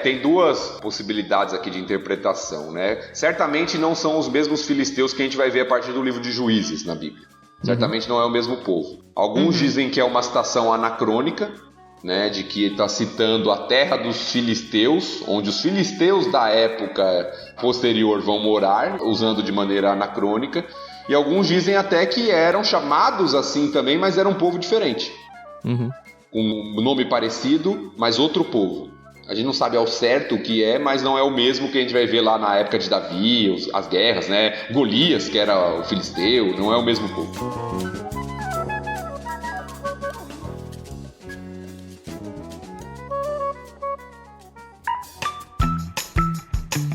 Tem duas possibilidades aqui de interpretação, né? Certamente não são os mesmos filisteus que a gente vai ver a partir do livro de Juízes na Bíblia. Certamente não é o mesmo povo. Alguns dizem que é uma citação anacrônica, né, de que está citando a terra dos filisteus, onde os filisteus da época posterior vão morar, usando de maneira anacrônica. E alguns dizem até que eram chamados assim também, mas era um povo diferente. Um nome parecido, mas outro povo. A gente não sabe ao certo o que é, mas não é o mesmo que a gente vai ver lá na época de Davi, as guerras, né? Golias, que era o filisteu, não é o mesmo povo.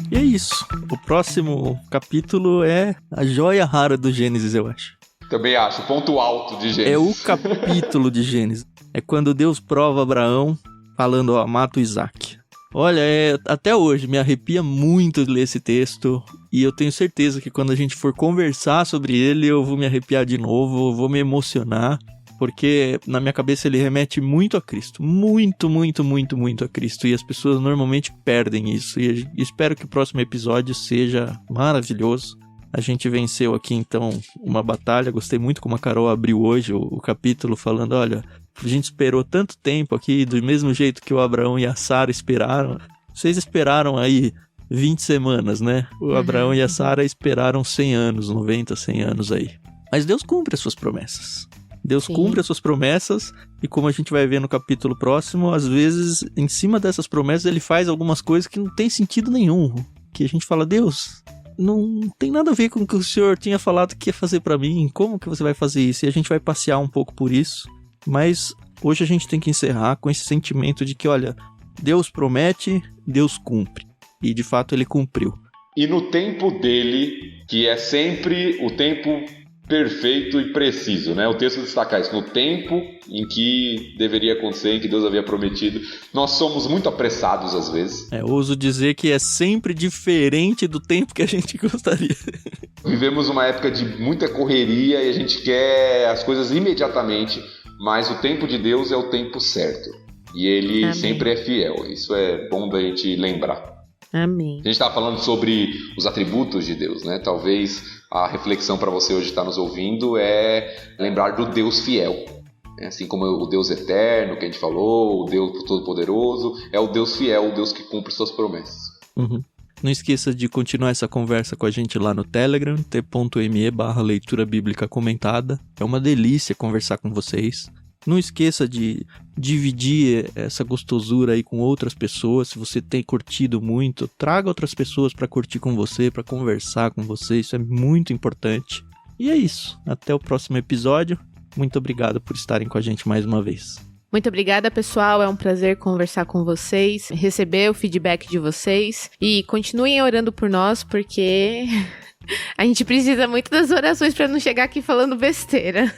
E é isso. O próximo capítulo é a joia rara do Gênesis, eu acho. Também acho, ponto alto de Gênesis. É o capítulo de Gênesis. É quando Deus prova Abraão, falando, mata o Isaac. Olha, até hoje me arrepia muito ler esse texto. E eu tenho certeza que quando a gente for conversar sobre ele, eu vou me arrepiar de novo, vou me emocionar. Porque na minha cabeça ele remete muito a Cristo. Muito, muito, muito, muito a Cristo. E as pessoas normalmente perdem isso. E espero que o próximo episódio seja maravilhoso. A gente venceu aqui, então, uma batalha. Gostei muito como a Carol abriu hoje o capítulo, falando, olha, a gente esperou tanto tempo aqui, do mesmo jeito que o Abraão e a Sara esperaram. Vocês esperaram aí 20 semanas, né? O Abraão e a Sara esperaram 100 anos, 90, 100 anos aí. Mas Deus cumpre as suas promessas. Deus cumpre as suas promessas, e como a gente vai ver no capítulo próximo, às vezes, em cima dessas promessas, ele faz algumas coisas que não tem sentido nenhum. Que a gente fala, Deus, não tem nada a ver com o que o Senhor tinha falado que ia fazer pra mim, como que você vai fazer isso? E a gente vai passear um pouco por isso, mas hoje a gente tem que encerrar com esse sentimento de que, olha, Deus promete, Deus cumpre, e de fato ele cumpriu. E no tempo dele, que é sempre o tempo perfeito e preciso, né? O texto destaca isso, no tempo em que deveria acontecer, em que Deus havia prometido. Nós somos muito apressados às vezes. Ouso dizer que é sempre diferente do tempo que a gente gostaria. Vivemos uma época de muita correria e a gente quer as coisas imediatamente, mas o tempo de Deus é o tempo certo. E Ele sempre é fiel. Isso é bom da gente lembrar. Amém. A gente estava falando sobre os atributos de Deus, né? Talvez a reflexão para você hoje estar nos ouvindo é lembrar do Deus fiel. Assim como o Deus eterno que a gente falou, o Deus todo-poderoso, é o Deus fiel, o Deus que cumpre suas promessas. Não esqueça de continuar essa conversa com a gente lá no Telegram, t.me/leitura bíblica comentada. É uma delícia conversar com vocês. Não esqueça de dividir essa gostosura aí com outras pessoas. Se você tem curtido muito, traga outras pessoas para curtir com você, para conversar com você. Isso é muito importante. E é isso. Até o próximo episódio. Muito obrigado por estarem com a gente mais uma vez. Muito obrigada, pessoal. É um prazer conversar com vocês, receber o feedback de vocês. E continuem orando por nós, porque a gente precisa muito das orações para não chegar aqui falando besteira.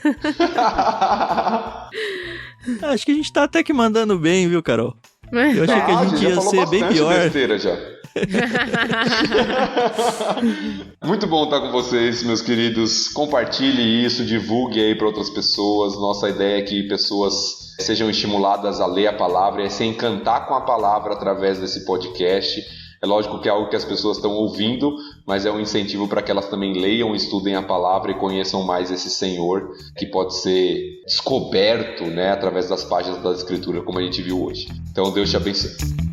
Acho que a gente tá até que mandando bem, viu, Carol? Eu achei que a gente ia ser bem pior. Besteira já. Muito bom estar com vocês, meus queridos. Compartilhe isso, divulgue aí para outras pessoas. Nossa ideia é que pessoas sejam estimuladas a ler a palavra e a se encantar com a palavra através desse podcast. É lógico que é algo que as pessoas estão ouvindo, mas é um incentivo para que elas também leiam, estudem a palavra e conheçam mais esse Senhor, que pode ser descoberto, né, através das páginas da Escritura, como a gente viu hoje. Então, Deus te abençoe.